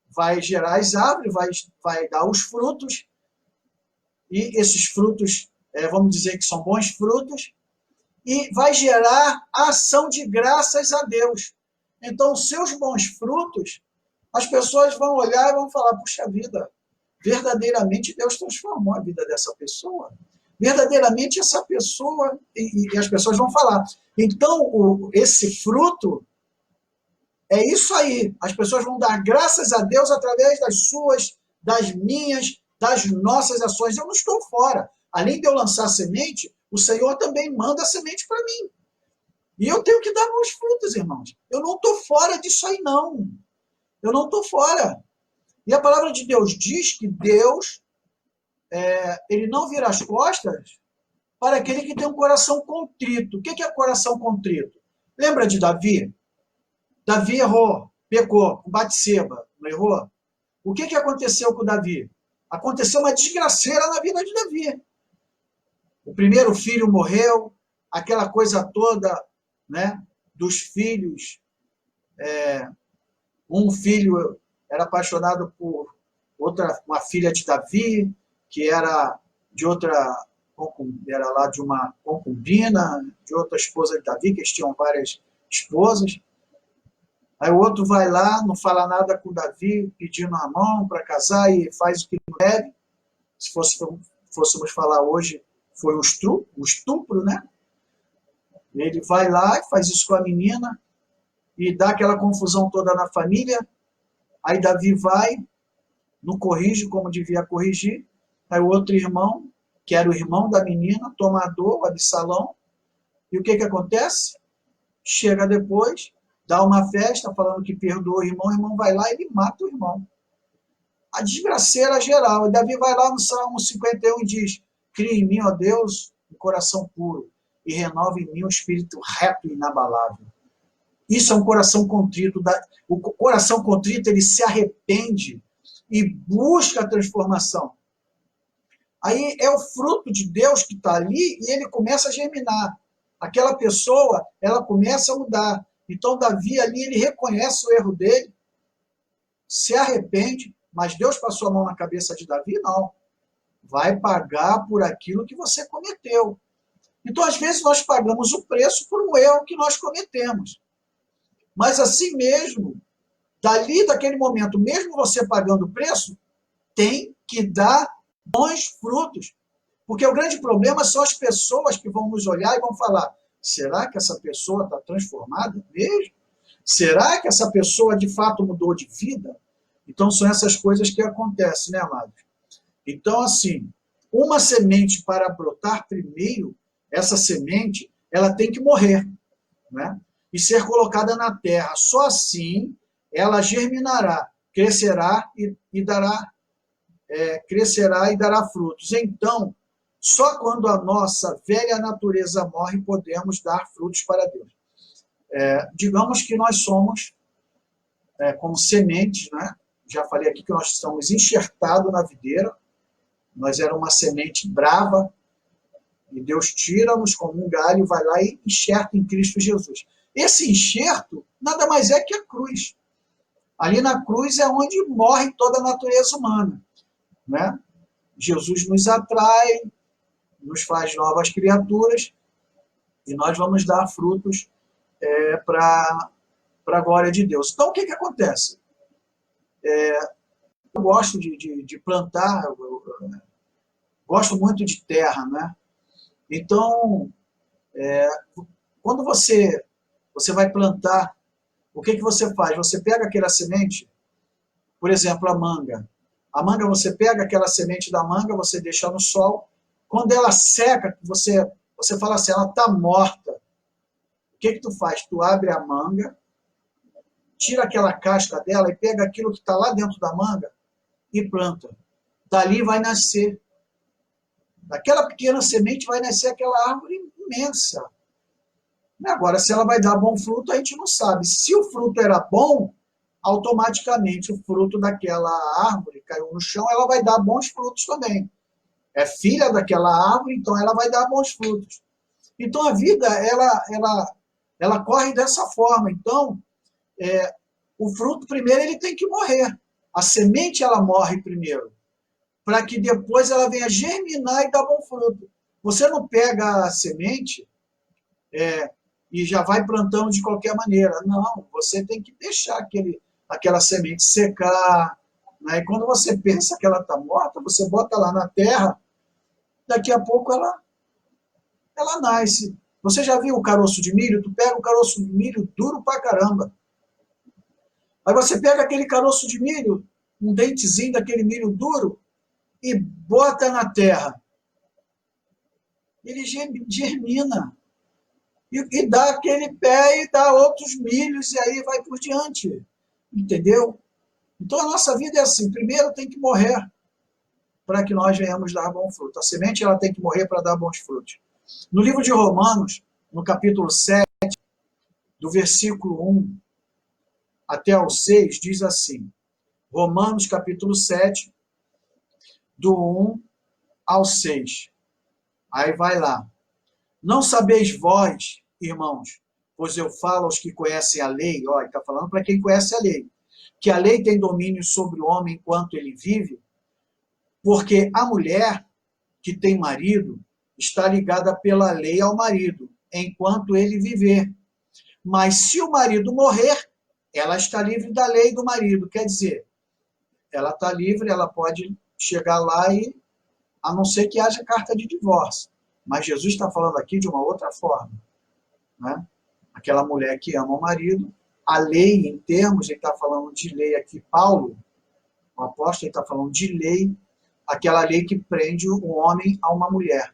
vai gerar as árvores, vai dar os frutos, e esses frutos, vamos dizer que são bons frutos, e vai gerar a ação de graças a Deus. Então, os seus bons frutos, as pessoas vão olhar e vão falar, puxa vida, verdadeiramente Deus transformou a vida dessa pessoa. Verdadeiramente essa pessoa, e as pessoas vão falar. Então, esse fruto, é isso aí. As pessoas vão dar graças a Deus através das suas, das minhas, das nossas ações. Eu não estou fora. Além de eu lançar a semente, o Senhor também manda a semente para mim. E eu tenho que dar meus frutos, irmãos. Eu não estou fora disso aí, não. Eu não estou fora. E a palavra de Deus diz que Deus, ele não vira as costas para aquele que tem um coração contrito. O que é coração contrito? Lembra de Davi? Davi errou, pecou, com Batseba, não errou? O que aconteceu com Davi? Aconteceu uma desgraceira na vida de Davi. O primeiro filho morreu, aquela coisa toda, né, dos filhos. Um filho era apaixonado por uma filha de Davi, que era de outra, era lá de uma concubina, de outra esposa de Davi, que eles tinham várias esposas. Aí o outro vai lá, não fala nada com Davi, pedindo a mão para casar e faz o que não deve. Se fôssemos falar hoje, foi um estupro, né? Ele vai lá e faz isso com a menina e dá aquela confusão toda na família. Aí Davi vai, não corrige como devia corrigir. Aí o outro irmão, que era o irmão da menina, toma a dor, o Absalão. E o que acontece? Chega depois, dá uma festa falando que perdoa o irmão vai lá e ele mata o irmão. A desgraceira geral. E Davi vai lá no Salmo 51 e diz: cria em mim, ó Deus, um coração puro e renova em mim um espírito reto e inabalável. Isso é um coração contrito. O coração contrito, ele se arrepende e busca a transformação. Aí é o fruto de Deus que está ali e ele começa a germinar. Aquela pessoa, ela começa a mudar. Então, Davi ali, ele reconhece o erro dele, se arrepende, mas Deus passou a mão na cabeça de Davi? Não. vai pagar por aquilo que você cometeu. Então, às vezes, nós pagamos o preço por um erro que nós cometemos. Mas, assim mesmo, dali, daquele momento, mesmo você pagando o preço, tem que dar bons frutos. Porque o grande problema são as pessoas que vão nos olhar e vão falar: será que essa pessoa está transformada mesmo? Será que essa pessoa de fato mudou de vida? Então são essas coisas que acontecem, né, amados? Então, assim, uma semente para brotar primeiro, essa semente, ela tem que morrer, né? E ser colocada na terra. Só assim ela germinará, crescerá e dará crescerá e dará frutos. Então, só quando a nossa velha natureza morre, podemos dar frutos para Deus. Digamos que nós somos como sementes, né? Já falei aqui que nós estamos enxertados na videira, nós éramos uma semente brava, e Deus tira-nos como um galho, vai lá e enxerta em Cristo Jesus. Esse enxerto nada mais é que a cruz. Ali na cruz é onde morre toda a natureza humana, né? Jesus nos atrai, nos faz novas criaturas, e nós vamos dar frutos para a glória de Deus. Então, o que acontece? Eu gosto de plantar, gosto muito de terra, né? Então, quando você vai plantar, o que você faz? Você pega aquela semente, por exemplo, a manga. A manga, você pega aquela semente da manga, você deixa no sol. Quando ela seca, você fala assim, ela está morta. O que tu faz? Tu abre a manga, tira aquela casca dela e pega aquilo que está lá dentro da manga e planta. Dali vai nascer. Daquela pequena semente vai nascer aquela árvore imensa. Agora, se ela vai dar bom fruto, a gente não sabe. Se o fruto era bom, automaticamente o fruto daquela árvore caiu no chão, ela vai dar bons frutos também. É filha daquela árvore, então ela vai dar bons frutos. Então a vida, ela corre dessa forma. Então, o fruto primeiro ele tem que morrer. A semente ela morre primeiro, para que depois ela venha germinar e dar bom fruto. Você não pega a semente e já vai plantando de qualquer maneira. Não, você tem que deixar aquela semente secar. Né? E quando você pensa que ela está morta, você bota lá na terra, daqui a pouco ela nasce. Você já viu o caroço de milho? Tu pega o caroço de milho duro pra caramba. Aí você pega aquele caroço de milho, um dentezinho daquele milho duro, e bota na terra. Ele germina. E dá aquele pé e dá outros milhos, e aí vai por diante. Entendeu? Então a nossa vida é assim. Primeiro tem que morrer para que nós venhamos dar bom fruto. A semente ela tem que morrer para dar bons frutos. No livro de Romanos, no capítulo 7, do versículo 1 até o 6, diz assim, Romanos capítulo 7, do 1 ao 6. Aí vai lá. Não sabeis vós, irmãos, pois eu falo aos que conhecem a lei, ó, ele está falando para quem conhece a lei, que a lei tem domínio sobre o homem enquanto ele vive, porque a mulher que tem marido está ligada pela lei ao marido, enquanto ele viver. Mas se o marido morrer, ela está livre da lei do marido. Quer dizer, ela está livre, ela pode chegar lá e, a não ser que haja carta de divórcio. Mas Jesus está falando aqui de uma outra forma. Né? Aquela mulher que ama o marido, a lei, em termos, ele está falando de lei aqui, Paulo, o apóstolo, está falando de lei, aquela lei que prende o homem a uma mulher.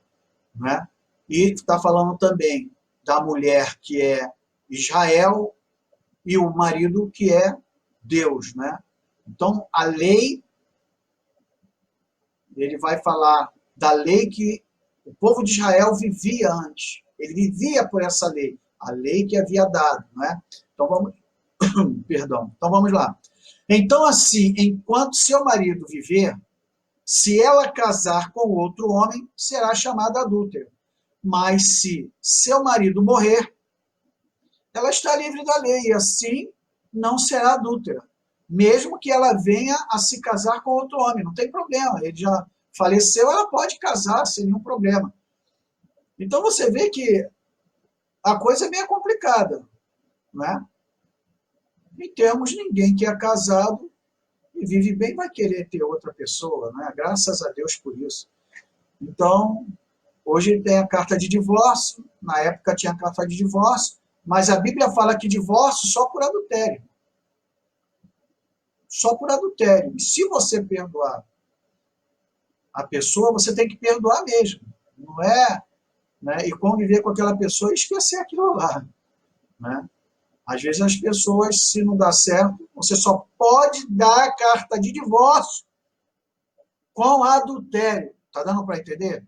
Né? E está falando também da mulher que é Israel e o marido que é Deus. Né? Então, a lei, ele vai falar da lei que o povo de Israel vivia antes. Ele vivia por essa lei, a lei que havia dado. Né? Então, então, vamos lá. Então, assim, enquanto seu marido viver, se ela casar com outro homem, será chamada adúltera. Mas se seu marido morrer, ela está livre da lei, e assim não será adúltera. Mesmo que ela venha a se casar com outro homem, não tem problema. Ele já faleceu, ela pode casar sem nenhum problema. Então você vê que a coisa é meio complicada, né? Em termos, ninguém que é casado e vive bem vai querer ter outra pessoa, né? Graças a Deus por isso. Então, hoje tem a carta de divórcio, na época tinha a carta de divórcio, mas a Bíblia fala que divórcio só por adultério. Só por adultério. E se você perdoar a pessoa, você tem que perdoar mesmo. Não é, né, e conviver com aquela pessoa e esquecer aquilo lá. Né? Às vezes as pessoas, se não dá certo, você só pode dar a carta de divórcio com adultério. Está dando para entender?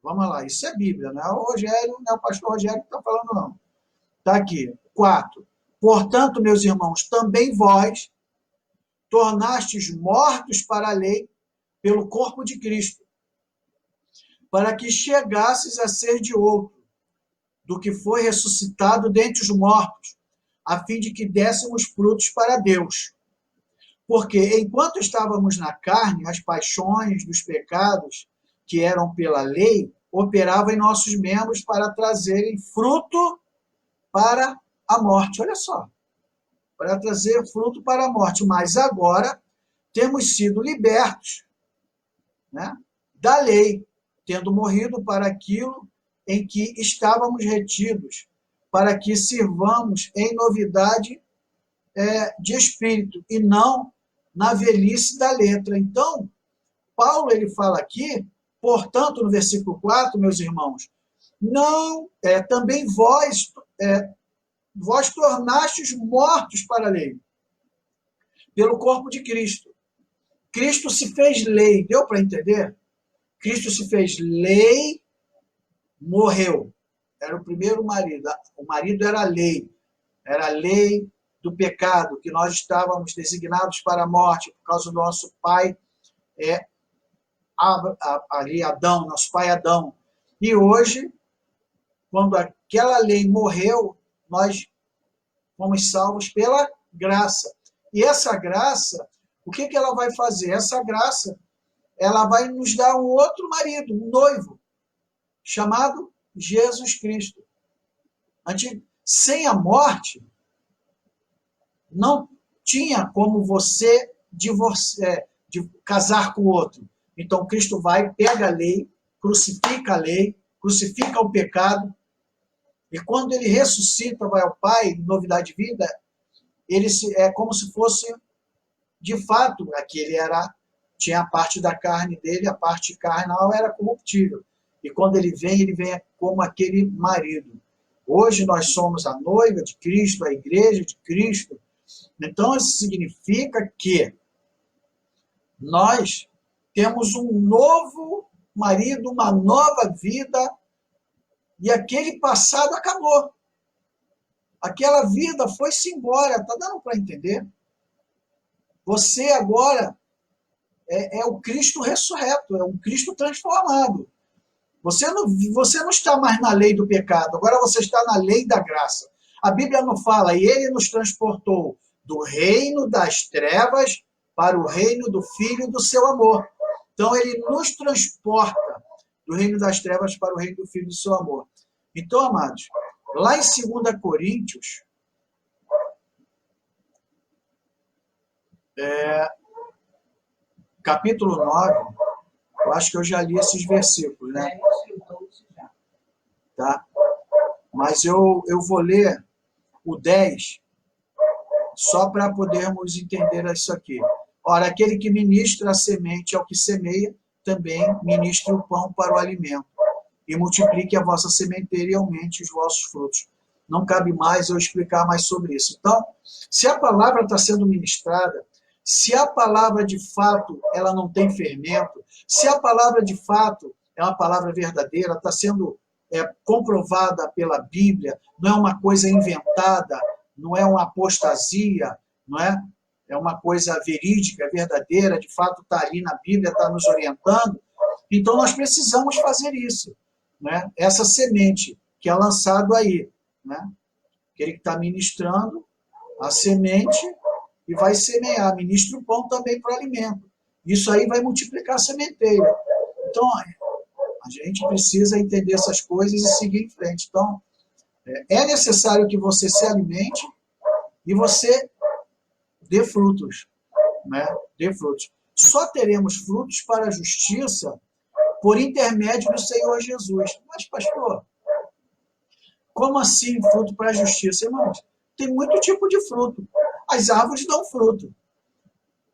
Vamos lá, isso é Bíblia, não é o Rogério, não é o pastor Rogério que está falando, não. Está aqui. 4. Portanto, meus irmãos, também vós tornastes mortos para a lei pelo corpo de Cristo, para que chegasses a ser de outro, do que foi ressuscitado dentre os mortos, a fim de que dessemos frutos para Deus. Porque, enquanto estávamos na carne, as paixões dos pecados, que eram pela lei, operavam em nossos membros para trazerem fruto para a morte. Olha só, para trazer fruto para a morte. Mas agora temos sido libertos, né, da lei, tendo morrido para aquilo em que estávamos retidos, para que sirvamos em novidade de espírito e não na velhice da letra. Então, Paulo ele fala aqui, portanto, no versículo 4, meus irmãos, não, também vós tornastes mortos para a lei, pelo corpo de Cristo. Cristo se fez lei, deu para entender? Cristo se fez lei, morreu. Era o primeiro marido. O marido era a lei do pecado, que nós estávamos designados para a morte por causa do nosso pai, ali Adão, nosso pai Adão. E hoje, quando aquela lei morreu, nós fomos salvos pela graça. E essa graça, o que ela vai fazer? Essa graça, ela vai nos dar um outro marido, um noivo, chamado Jesus Cristo. Sem a morte, não tinha como você casar com o outro. Então, Cristo vai, pega a lei, crucifica o pecado, e quando ele ressuscita, vai ao Pai, novidade de vida, é como se fosse, de fato, aquele tinha a parte da carne dele, a parte carnal era corruptível. E quando ele vem como aquele marido. Hoje nós somos a noiva de Cristo, a igreja de Cristo. Então isso significa que nós temos um novo marido, uma nova vida, e aquele passado acabou. Aquela vida foi-se embora, está dando para entender? Você agora é o Cristo ressurreto, é um Cristo transformado. Você não está mais na lei do pecado, agora você está na lei da graça. A Bíblia não fala, e ele nos transportou do reino das trevas para o reino do Filho do seu amor. Então ele nos transporta do reino das trevas para o reino do Filho do seu amor. Então, amados, lá em 2 Coríntios, capítulo 9, eu acho que eu já li esses versículos, né? Tá? Mas eu vou ler o 10, só para podermos entender isso aqui. Ora, aquele que ministra a semente ao que semeia, também ministra o pão para o alimento. E multiplique a vossa sementeira e aumente os vossos frutos. Não cabe mais eu explicar mais sobre isso. Então, se a palavra está sendo ministrada, se a palavra de fato ela não tem fermento, se a palavra de fato é uma palavra verdadeira, está sendo comprovada pela Bíblia, não é uma coisa inventada, não é uma apostasia, não é? É uma coisa verídica, verdadeira, de fato está ali na Bíblia, está nos orientando. Então nós precisamos fazer isso, né? Essa semente que é lançado aí, né? Aquele que está ministrando a semente e vai semear, ministra o pão também para o alimento. Isso aí vai multiplicar a sementeira. Então, a gente precisa entender essas coisas e seguir em frente. Então, é necessário que você se alimente e você dê frutos, né? Dê frutos. Só teremos frutos para a justiça por intermédio do Senhor Jesus. Mas, pastor, como assim fruto para a justiça? Irmãos, tem muito tipo de fruto. As árvores dão fruto.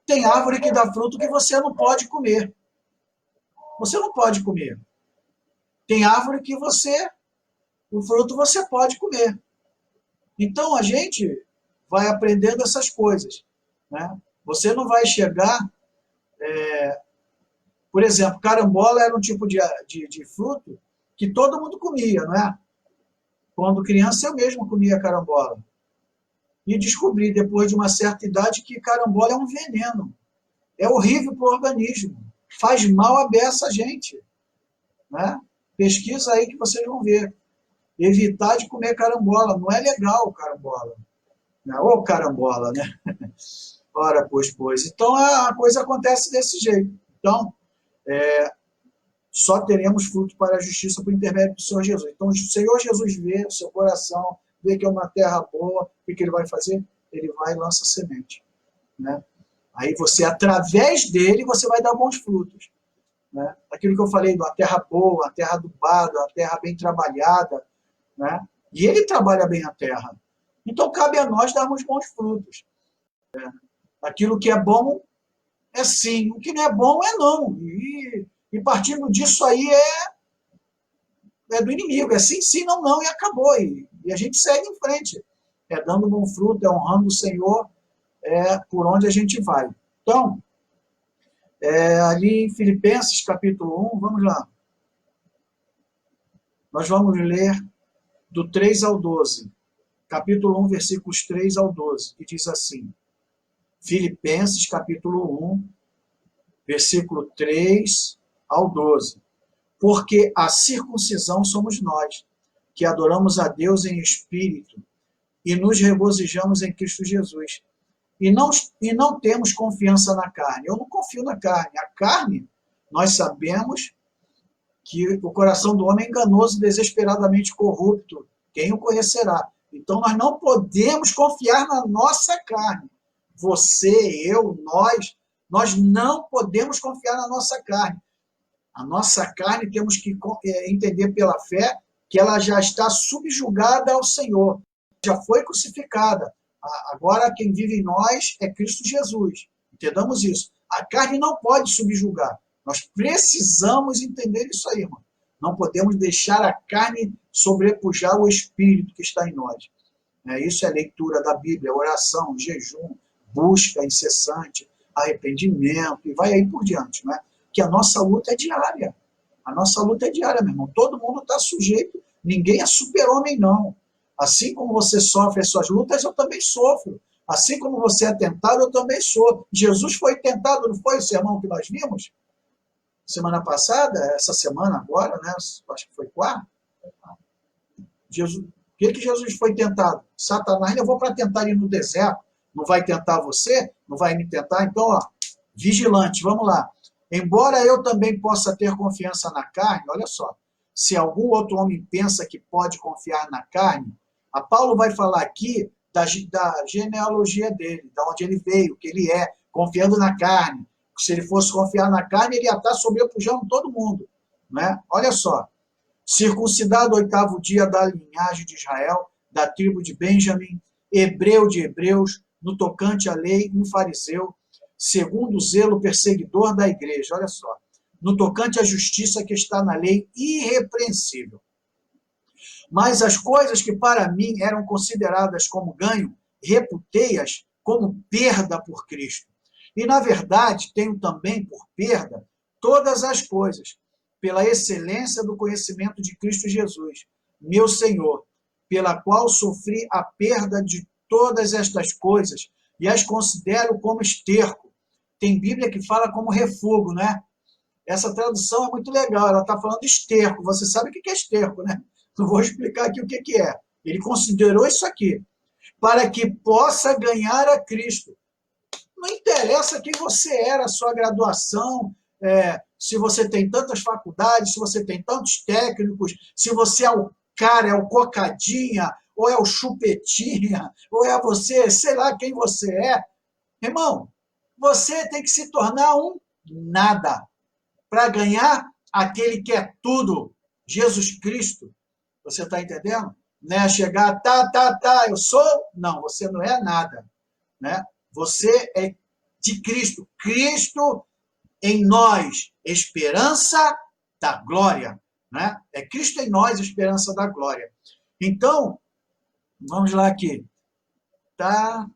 Tem árvore que dá fruto que você não pode comer. Você não pode comer. Tem árvore que o fruto você pode comer. Então a gente vai aprendendo essas coisas, né? Você não vai chegar, por exemplo, carambola era um tipo de fruto que todo mundo comia, não é? Quando criança eu mesmo comia carambola. E descobri depois de uma certa idade que carambola é um veneno. É horrível para o organismo. Faz mal a beça a gente, né? Pesquisa aí que vocês vão ver. Evitar de comer carambola. Não é legal carambola. Ou carambola, né? Ora, pois. Então, a coisa acontece desse jeito. Então, só teremos fruto para a justiça por intermédio do Senhor Jesus. Então, o Senhor Jesus vê o seu coração, vê que é uma terra boa, o que ele vai fazer? Ele vai e lança semente, né? Aí você, através dele, você vai dar bons frutos, né? Aquilo que eu falei, uma terra boa, uma terra adubada, uma terra bem trabalhada, né? E ele trabalha bem a terra. Então, cabe a nós darmos bons frutos. Aquilo que é bom é sim, o que não é bom é não. E partindo disso aí é do inimigo, é sim, sim, não, não, e acabou. E a gente segue em frente. É dando bom fruto, é honrando o Senhor, por onde a gente vai. Então, ali em Filipenses, capítulo 1, vamos lá. Nós vamos ler do 3 ao 12. Capítulo 1, versículos 3 ao 12, que diz assim. Filipenses, capítulo 1, versículo 3 ao 12. Porque a circuncisão somos nós, que adoramos a Deus em espírito e nos regozijamos em Cristo Jesus. E não temos confiança na carne. Eu não confio na carne. A carne, nós sabemos que o coração do homem é enganoso e desesperadamente corrupto. Quem o conhecerá? Então nós não podemos confiar na nossa carne. Você, eu, nós não podemos confiar na nossa carne. A nossa carne temos que entender pela fé que ela já está subjugada ao Senhor, já foi crucificada. Agora quem vive em nós é Cristo Jesus. Entendamos isso. A carne não pode subjugar. Nós precisamos entender isso aí, irmão. Não podemos deixar a carne sobrepujar o Espírito que está em nós. Isso é leitura da Bíblia, oração, jejum, busca incessante, arrependimento, e vai aí por diante, né? Que a nossa luta é diária. A nossa luta é diária, meu irmão. Todo mundo está sujeito, ninguém é super-homem, não. Assim como você sofre as suas lutas, eu também sofro. Assim como você é tentado, eu também sou. Jesus foi tentado, não foi o sermão que nós vimos? Semana passada, essa semana agora, né? Acho que foi quarta. Jesus, o que Jesus foi tentado? Satanás levou para tentar ele no deserto. Não vai tentar você? Não vai me tentar? Então, vigilante, vamos lá. Embora eu também possa ter confiança na carne, olha só, se algum outro homem pensa que pode confiar na carne, a Paulo vai falar aqui da genealogia dele, de onde ele veio, que ele é, confiando na carne. Se ele fosse confiar na carne, ele ia estar sobrepujando todo mundo, né? Olha só, circuncidado 8º dia da linhagem de Israel, da tribo de Benjamim, hebreu de hebreus, no tocante à lei, um fariseu, segundo o zelo perseguidor da igreja, olha só, no tocante à justiça que está na lei, irrepreensível. Mas as coisas que para mim eram consideradas como ganho, reputei-as como perda por Cristo. E, na verdade, tenho também por perda todas as coisas, pela excelência do conhecimento de Cristo Jesus, meu Senhor, pela qual sofri a perda de todas estas coisas e as considero como esterco. Tem Bíblia que fala como refúgio, né? Essa tradução é muito legal, ela está falando de esterco. Você sabe o que é esterco, né? Não vou explicar aqui o que é. Ele considerou isso aqui, para que possa ganhar a Cristo. Não interessa quem você era, a sua graduação, se você tem tantas faculdades, se você tem tantos técnicos, se você é o cara, é o cocadinha, ou é o chupetinha, ou é você, sei lá quem você é. Irmão, você tem que se tornar um nada para ganhar aquele que é tudo, Jesus Cristo. Você está entendendo? Né? Chegar, eu sou. Não, você não é nada. Né? Você é de Cristo. Cristo em nós, esperança da glória. Né? É Cristo em nós, esperança da glória. Então, vamos lá aqui. Tá?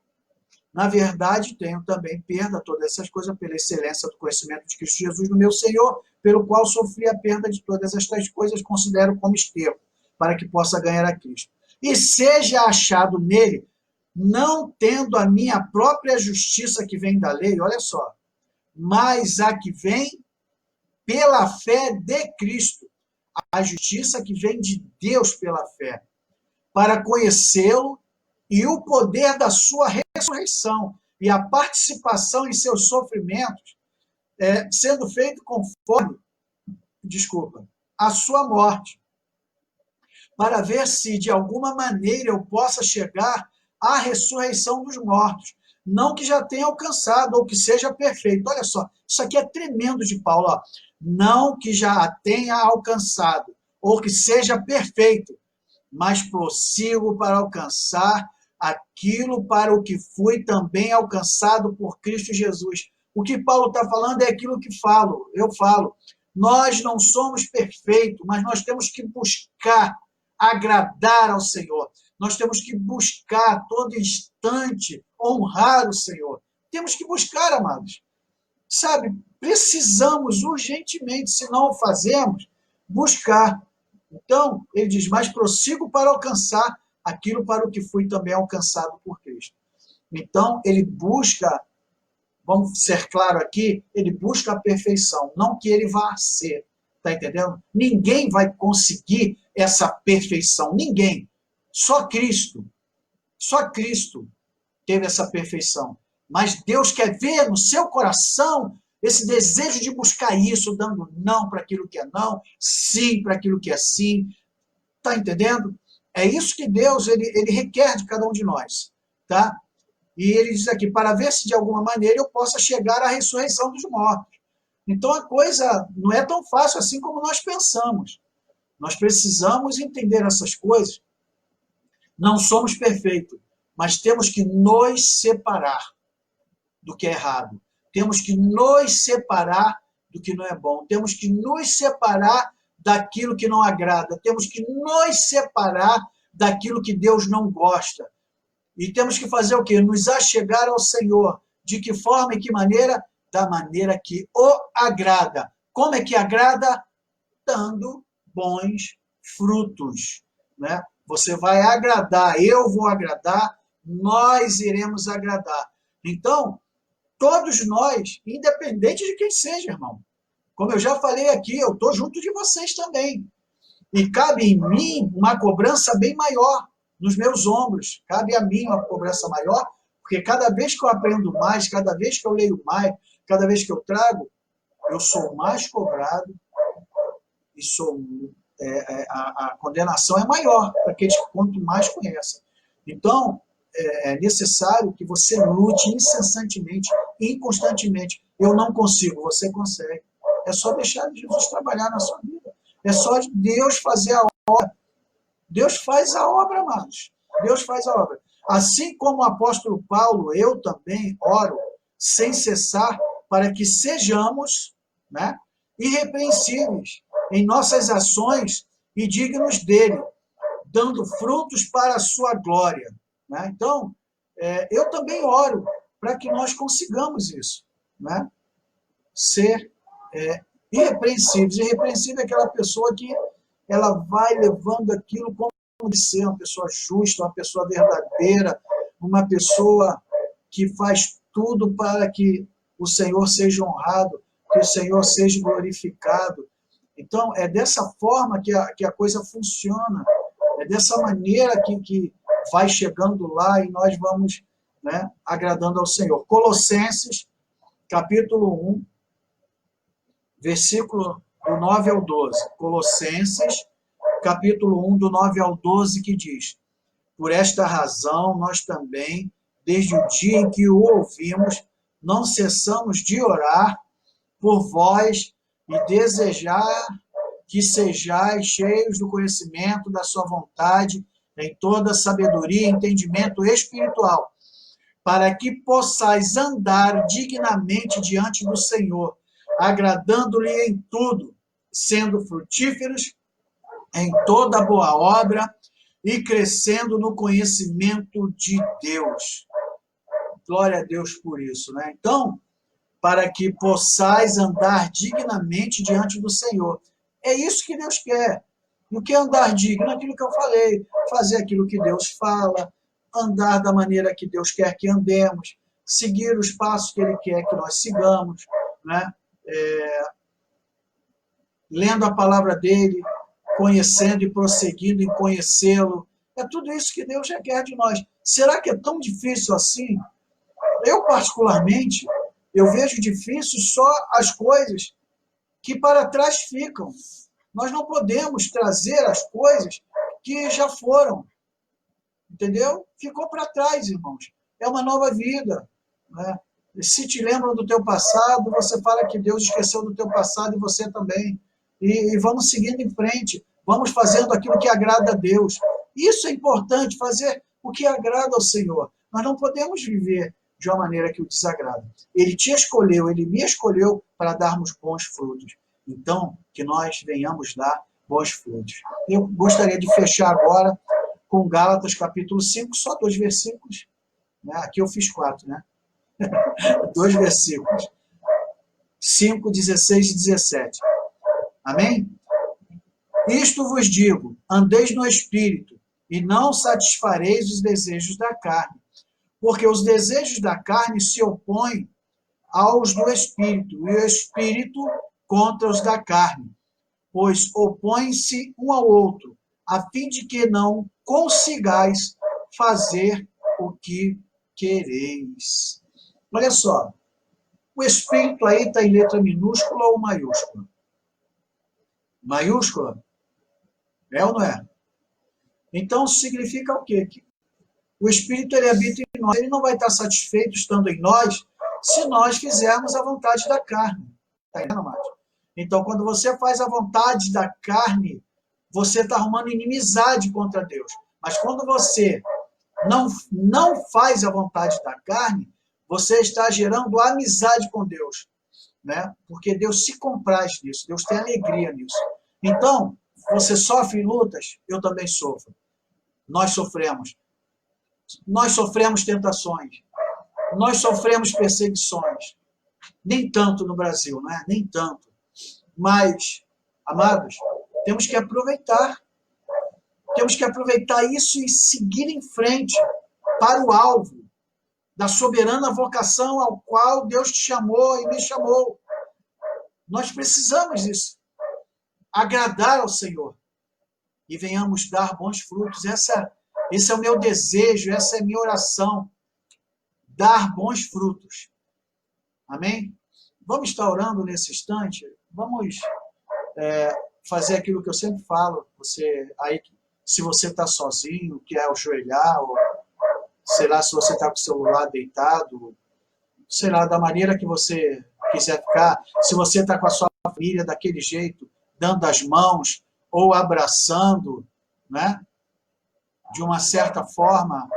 Na verdade, tenho também perda todas essas coisas pela excelência do conhecimento de Cristo Jesus, no meu Senhor, pelo qual sofri a perda de todas estas coisas, considero como esterco, para que possa ganhar a Cristo. E seja achado nele, não tendo a minha própria justiça que vem da lei, olha só, mas a que vem pela fé de Cristo, a justiça que vem de Deus pela fé, para conhecê-lo e o poder da sua ressurreição e a participação em seus sofrimentos, sendo feito conforme, a sua morte, para ver se de alguma maneira eu possa chegar à ressurreição dos mortos, não que já tenha alcançado ou que seja perfeito. Olha só, isso aqui é tremendo de Paulo, ó. Não que já a tenha alcançado ou que seja perfeito, mas prossigo para alcançar aquilo para o que fui também alcançado por Cristo Jesus. O que Paulo está falando é aquilo que eu falo. Nós não somos perfeitos, mas nós temos que buscar agradar ao Senhor. Nós temos que buscar a todo instante honrar o Senhor. Temos que buscar, amados. Sabe, precisamos urgentemente, se não o fazemos, buscar. Então, ele diz, mas prossigo para alcançar aquilo para o que fui também alcançado por Cristo. Então, ele busca, vamos ser claro aqui, ele busca a perfeição, não que ele vá ser. Está entendendo? Ninguém vai conseguir essa perfeição, ninguém. Só Cristo teve essa perfeição. Mas Deus quer ver no seu coração esse desejo de buscar isso, dando não para aquilo que é não, sim para aquilo que é sim. Está entendendo? É isso que Deus ele requer de cada um de nós. Tá? E ele diz aqui, para ver se de alguma maneira eu possa chegar à ressurreição dos mortos. Então a coisa não é tão fácil assim como nós pensamos. Nós precisamos entender essas coisas. Não somos perfeitos, mas temos que nos separar do que é errado. Temos que nos separar do que não é bom. Temos que nos separar daquilo que não agrada. Temos que nos separar daquilo que Deus não gosta. E temos que fazer o quê? Nos achegar ao Senhor. De que forma e que maneira? Da maneira que o agrada. Como é que agrada? Dando bons frutos. Né? Você vai agradar, eu vou agradar, nós iremos agradar. Então, todos nós, independente de quem seja, irmão. Como eu já falei aqui, eu estou junto de vocês também. E cabe em mim uma cobrança bem maior, nos meus ombros. Cabe a mim uma cobrança maior, porque cada vez que eu aprendo mais, cada vez que eu leio mais, cada vez que eu trago, eu sou mais cobrado e a condenação é maior para aqueles que quanto mais conhecem. Então, é necessário que você lute incessantemente, inconstantemente. Eu não consigo, você consegue. É só deixar Jesus trabalhar na sua vida. É só Deus fazer a obra. Deus faz a obra, amados. Deus faz a obra. Assim como o apóstolo Paulo, eu também oro sem cessar para que sejamos, né, irrepreensíveis em nossas ações e dignos dele, dando frutos para a sua glória. Né? Então, eu também oro para que nós consigamos isso. Né? Ser irrepreensíveis. Irrepreensível é aquela pessoa que ela vai levando aquilo como de ser uma pessoa justa, uma pessoa verdadeira, uma pessoa que faz tudo para que o Senhor seja honrado, que o Senhor seja glorificado. Então, é dessa forma que a coisa funciona, é dessa maneira que vai chegando lá e nós vamos, né, agradando ao Senhor. Colossenses, capítulo 1, versículo do 9 ao 12. Colossenses, capítulo 1, do 9 ao 12, que diz: por esta razão, nós também, desde o dia em que o ouvimos, não cessamos de orar por vós e desejar que sejais cheios do conhecimento da sua vontade, em toda sabedoria e entendimento espiritual, para que possais andar dignamente diante do Senhor, agradando-lhe em tudo, sendo frutíferos em toda boa obra e crescendo no conhecimento de Deus. Glória a Deus por isso, né? Então, para que possais andar dignamente diante do Senhor. É isso que Deus quer. E o que é andar digno? Aquilo que eu falei, fazer aquilo que Deus fala, andar da maneira que Deus quer que andemos, seguir os passos que Ele quer que nós sigamos, né? Lendo a palavra dEle, conhecendo e prosseguindo em conhecê-lo. É tudo isso que Deus requer de nós. Será que é tão difícil assim? Eu, particularmente, eu vejo difícil só as coisas que para trás ficam. Nós não podemos trazer as coisas que já foram. Entendeu? Ficou para trás, irmãos. É uma nova vida. Né? Se te lembram do teu passado, você fala que Deus esqueceu do teu passado e você também. E vamos seguindo em frente. Vamos fazendo aquilo que agrada a Deus. Isso é importante, fazer o que agrada ao Senhor. Nós não podemos viver de uma maneira que o desagrada. Ele te escolheu, ele me escolheu para darmos bons frutos. Então, que nós venhamos dar bons frutos. Eu gostaria de fechar agora com Gálatas capítulo 5, só 2 versículos. Né? Aqui eu fiz 4, né? 2 versículos. 5, 16 e 17. Amém? Isto vos digo, andeis no Espírito, e não satisfareis os desejos da carne. Porque os desejos da carne se opõem aos do Espírito, e o Espírito contra os da carne, pois opõem-se um ao outro, a fim de que não consigais fazer o que quereis. Olha só, o Espírito aí está em letra minúscula ou maiúscula? Maiúscula? É ou não é? Então significa o quê? Que o Espírito ele habita em nós, ele não vai estar satisfeito estando em nós se nós fizermos a vontade da carne. Está entendendo, Márcio? Então, quando você faz a vontade da carne, você está arrumando inimizade contra Deus. Mas quando você não faz a vontade da carne, você está gerando amizade com Deus. Né? Porque Deus se compraz nisso, Deus tem alegria nisso. Então, você sofre lutas, eu também sofro. Nós sofremos. Nós sofremos tentações. Nós sofremos perseguições. Nem tanto no Brasil, não é? Nem tanto. Mas, amados, temos que aproveitar. Temos que aproveitar isso e seguir em frente para o alvo da soberana vocação ao qual Deus te chamou e me chamou. Nós precisamos disso. Agradar ao Senhor. E venhamos dar bons frutos. Esse é o meu desejo, essa é a minha oração. Dar bons frutos. Amém? Vamos estar orando nesse instante? Vamos fazer aquilo que eu sempre falo. Você aí, se você está sozinho, quer ajoelhar, ou sei lá, se você está com o celular deitado, sei lá, da maneira que você quiser ficar. Se você está com a sua família daquele jeito, dando as mãos ou abraçando, né? De uma certa forma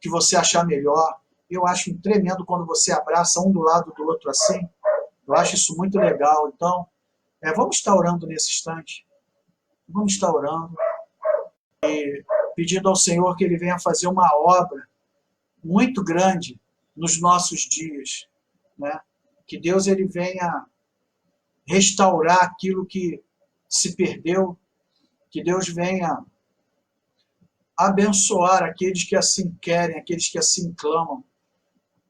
que você achar melhor. Eu acho tremendo quando você abraça um do lado do outro assim. Eu acho isso muito legal. Então, vamos estar orando nesse instante. Vamos estar orando e pedindo ao Senhor que Ele venha fazer uma obra muito grande nos nossos dias. Né? Que Deus ele venha restaurar aquilo que se perdeu. Que Deus venha abençoar aqueles que assim querem, aqueles que assim clamam.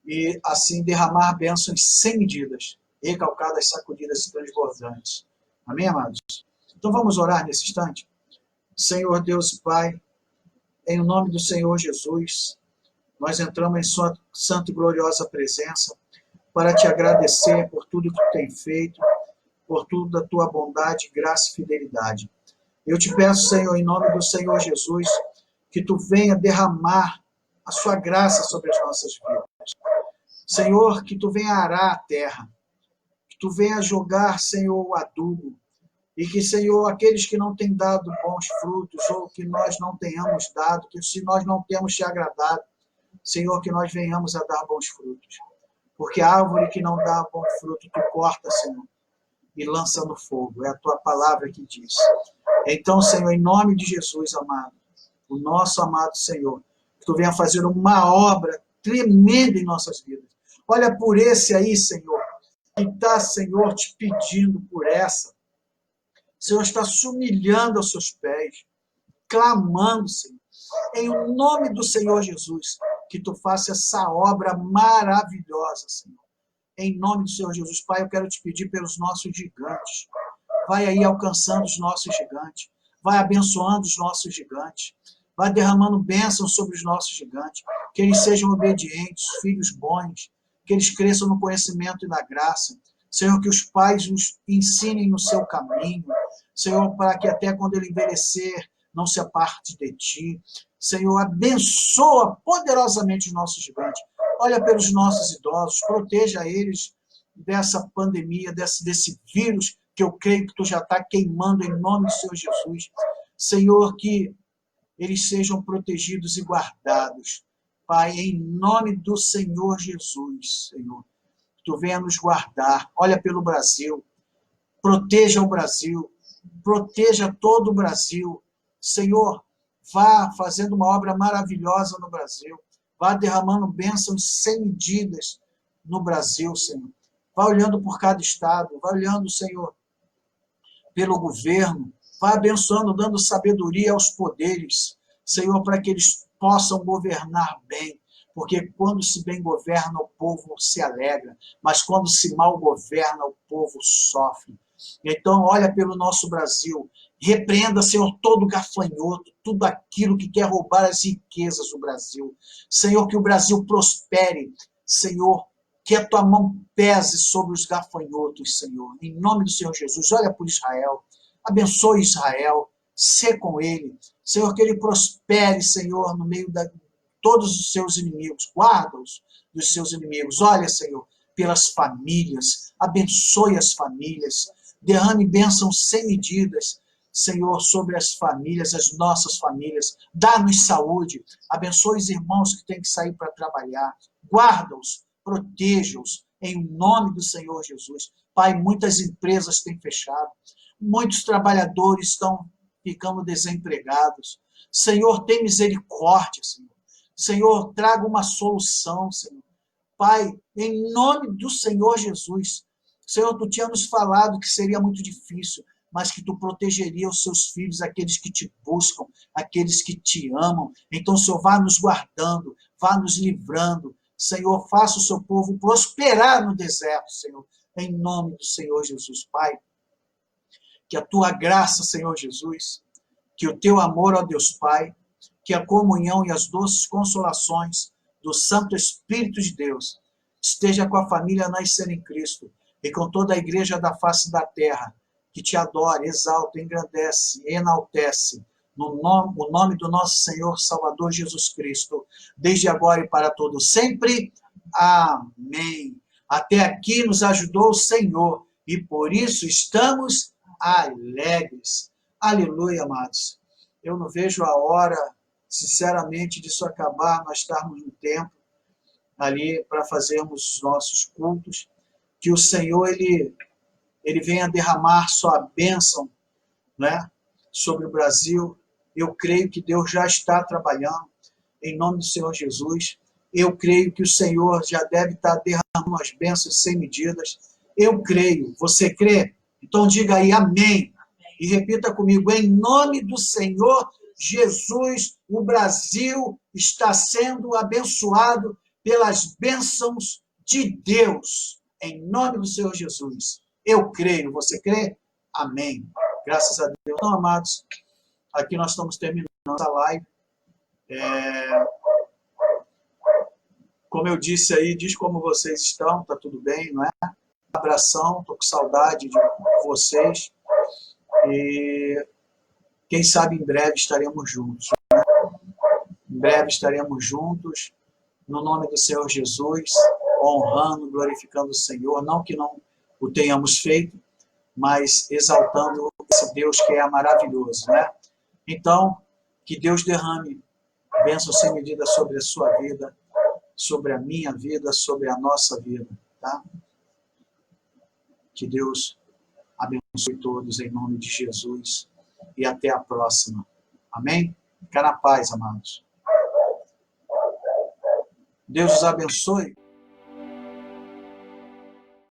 E assim derramar bênçãos sem medidas, recalcadas, sacudidas e transbordantes. Amém, amados? Então vamos orar nesse instante? Senhor Deus e Pai, em nome do Senhor Jesus, nós entramos em sua santa e gloriosa presença, para te agradecer por tudo que tu tem feito, por tudo da tua bondade, graça e fidelidade. Eu te peço, Senhor, em nome do Senhor Jesus, que tu venha derramar a sua graça sobre as nossas vidas. Senhor, que tu venha arar a terra, que tu venha jogar, Senhor, o adubo, e que, Senhor, aqueles que não têm dado bons frutos, ou que nós não tenhamos dado, que se nós não temos te agradado, Senhor, que nós venhamos a dar bons frutos. Porque a árvore que não dá bom fruto, tu corta, Senhor, e lança no fogo. É a tua palavra que diz. Então, Senhor, em nome de Jesus, amado, o nosso amado Senhor, que tu venha fazer uma obra tremenda em nossas vidas. Olha por esse aí, Senhor, que está, Senhor, te pedindo por essa. O Senhor está se humilhando aos seus pés, clamando, Senhor, em nome do Senhor Jesus, que tu faça essa obra maravilhosa, Senhor. Em nome do Senhor Jesus, Pai, eu quero te pedir pelos nossos gigantes. Vai aí alcançando os nossos gigantes. Vai abençoando os nossos gigantes. Vai derramando bênçãos sobre os nossos gigantes. Que eles sejam obedientes, filhos bons. Que eles cresçam no conhecimento e na graça. Senhor, que os pais os ensinem no seu caminho. Senhor, para que até quando ele envelhecer, não se aparte de ti. Senhor, abençoa poderosamente os nossos gigantes. Olha pelos nossos idosos, proteja eles dessa pandemia, desse vírus, que eu creio que tu já está queimando em nome do Senhor Jesus. Senhor, que eles sejam protegidos e guardados. Pai, em nome do Senhor Jesus, Senhor, que tu venha nos guardar. Olha pelo Brasil, proteja o Brasil, proteja todo o Brasil. Senhor, vá fazendo uma obra maravilhosa no Brasil. Vá derramando bênçãos sem medidas no Brasil, Senhor. Vá olhando por cada estado, vá olhando, Senhor, pelo governo, vá abençoando, dando sabedoria aos poderes, Senhor, para que eles possam governar bem, porque quando se bem governa, o povo se alegra, mas quando se mal governa, o povo sofre. Então, olha pelo nosso Brasil, repreenda, Senhor, todo gafanhoto, tudo aquilo que quer roubar as riquezas do Brasil. Senhor, que o Brasil prospere, Senhor, que a tua mão pese sobre os gafanhotos, Senhor, em nome do Senhor Jesus. Olha por Israel, abençoe Israel, sê com ele, Senhor, que ele prospere, Senhor, no meio de todos os seus inimigos, guarda-os dos seus inimigos. Olha, Senhor, pelas famílias, abençoe as famílias, derrame bênçãos sem medidas, Senhor, sobre as famílias, as nossas famílias, dá-nos saúde, abençoe os irmãos que têm que sair para trabalhar, guarda-os, proteja-os, em nome do Senhor Jesus. Pai, muitas empresas têm fechado, muitos trabalhadores estão ficando desempregados. Senhor, tem misericórdia, Senhor. Senhor, traga uma solução, Senhor. Pai, em nome do Senhor Jesus. Senhor, tu tinha nos falado que seria muito difícil, mas que tu protegeria os seus filhos, aqueles que te buscam, aqueles que te amam. Então, Senhor, vá nos guardando, vá nos livrando. Senhor, faça o seu povo prosperar no deserto, Senhor, em nome do Senhor Jesus. Pai, que a tua graça, Senhor Jesus, que o teu amor, ó Deus Pai, que a comunhão e as doces consolações do Santo Espírito de Deus esteja com a família Nascer em Cristo e com toda a igreja da face da terra, que te adora, exalta, engrandece, enaltece, o nome do nosso Senhor Salvador Jesus Cristo, desde agora e para todo sempre. Amém. Até aqui nos ajudou o Senhor e por isso estamos alegres. Aleluia, amados. Eu não vejo a hora, sinceramente, disso acabar, nós estarmos no templo ali para fazermos os nossos cultos, que o Senhor ele venha derramar sua bênção, né, sobre o Brasil. Eu creio que Deus já está trabalhando, em nome do Senhor Jesus. Eu creio que o Senhor já deve estar derramando as bênçãos sem medidas. Eu creio. Você crê? Então diga aí amém. E repita comigo, em nome do Senhor Jesus, o Brasil está sendo abençoado pelas bênçãos de Deus. Em nome do Senhor Jesus. Eu creio. Você crê? Amém. Graças a Deus. Então, amados, aqui nós estamos terminando a live. Como eu disse aí, diz como vocês estão, tá tudo bem, não é? Abração, estou com saudade de vocês. E quem sabe em breve estaremos juntos. Né? Em breve estaremos juntos, no nome do Senhor Jesus, honrando, glorificando o Senhor, não que não o tenhamos feito, mas exaltando esse Deus que é maravilhoso, né? Então, que Deus derrame bênção sem medida sobre a sua vida, sobre a minha vida, sobre a nossa vida, tá? Que Deus abençoe todos em nome de Jesus e até a próxima. Amém? Fica na paz, amados. Deus os abençoe.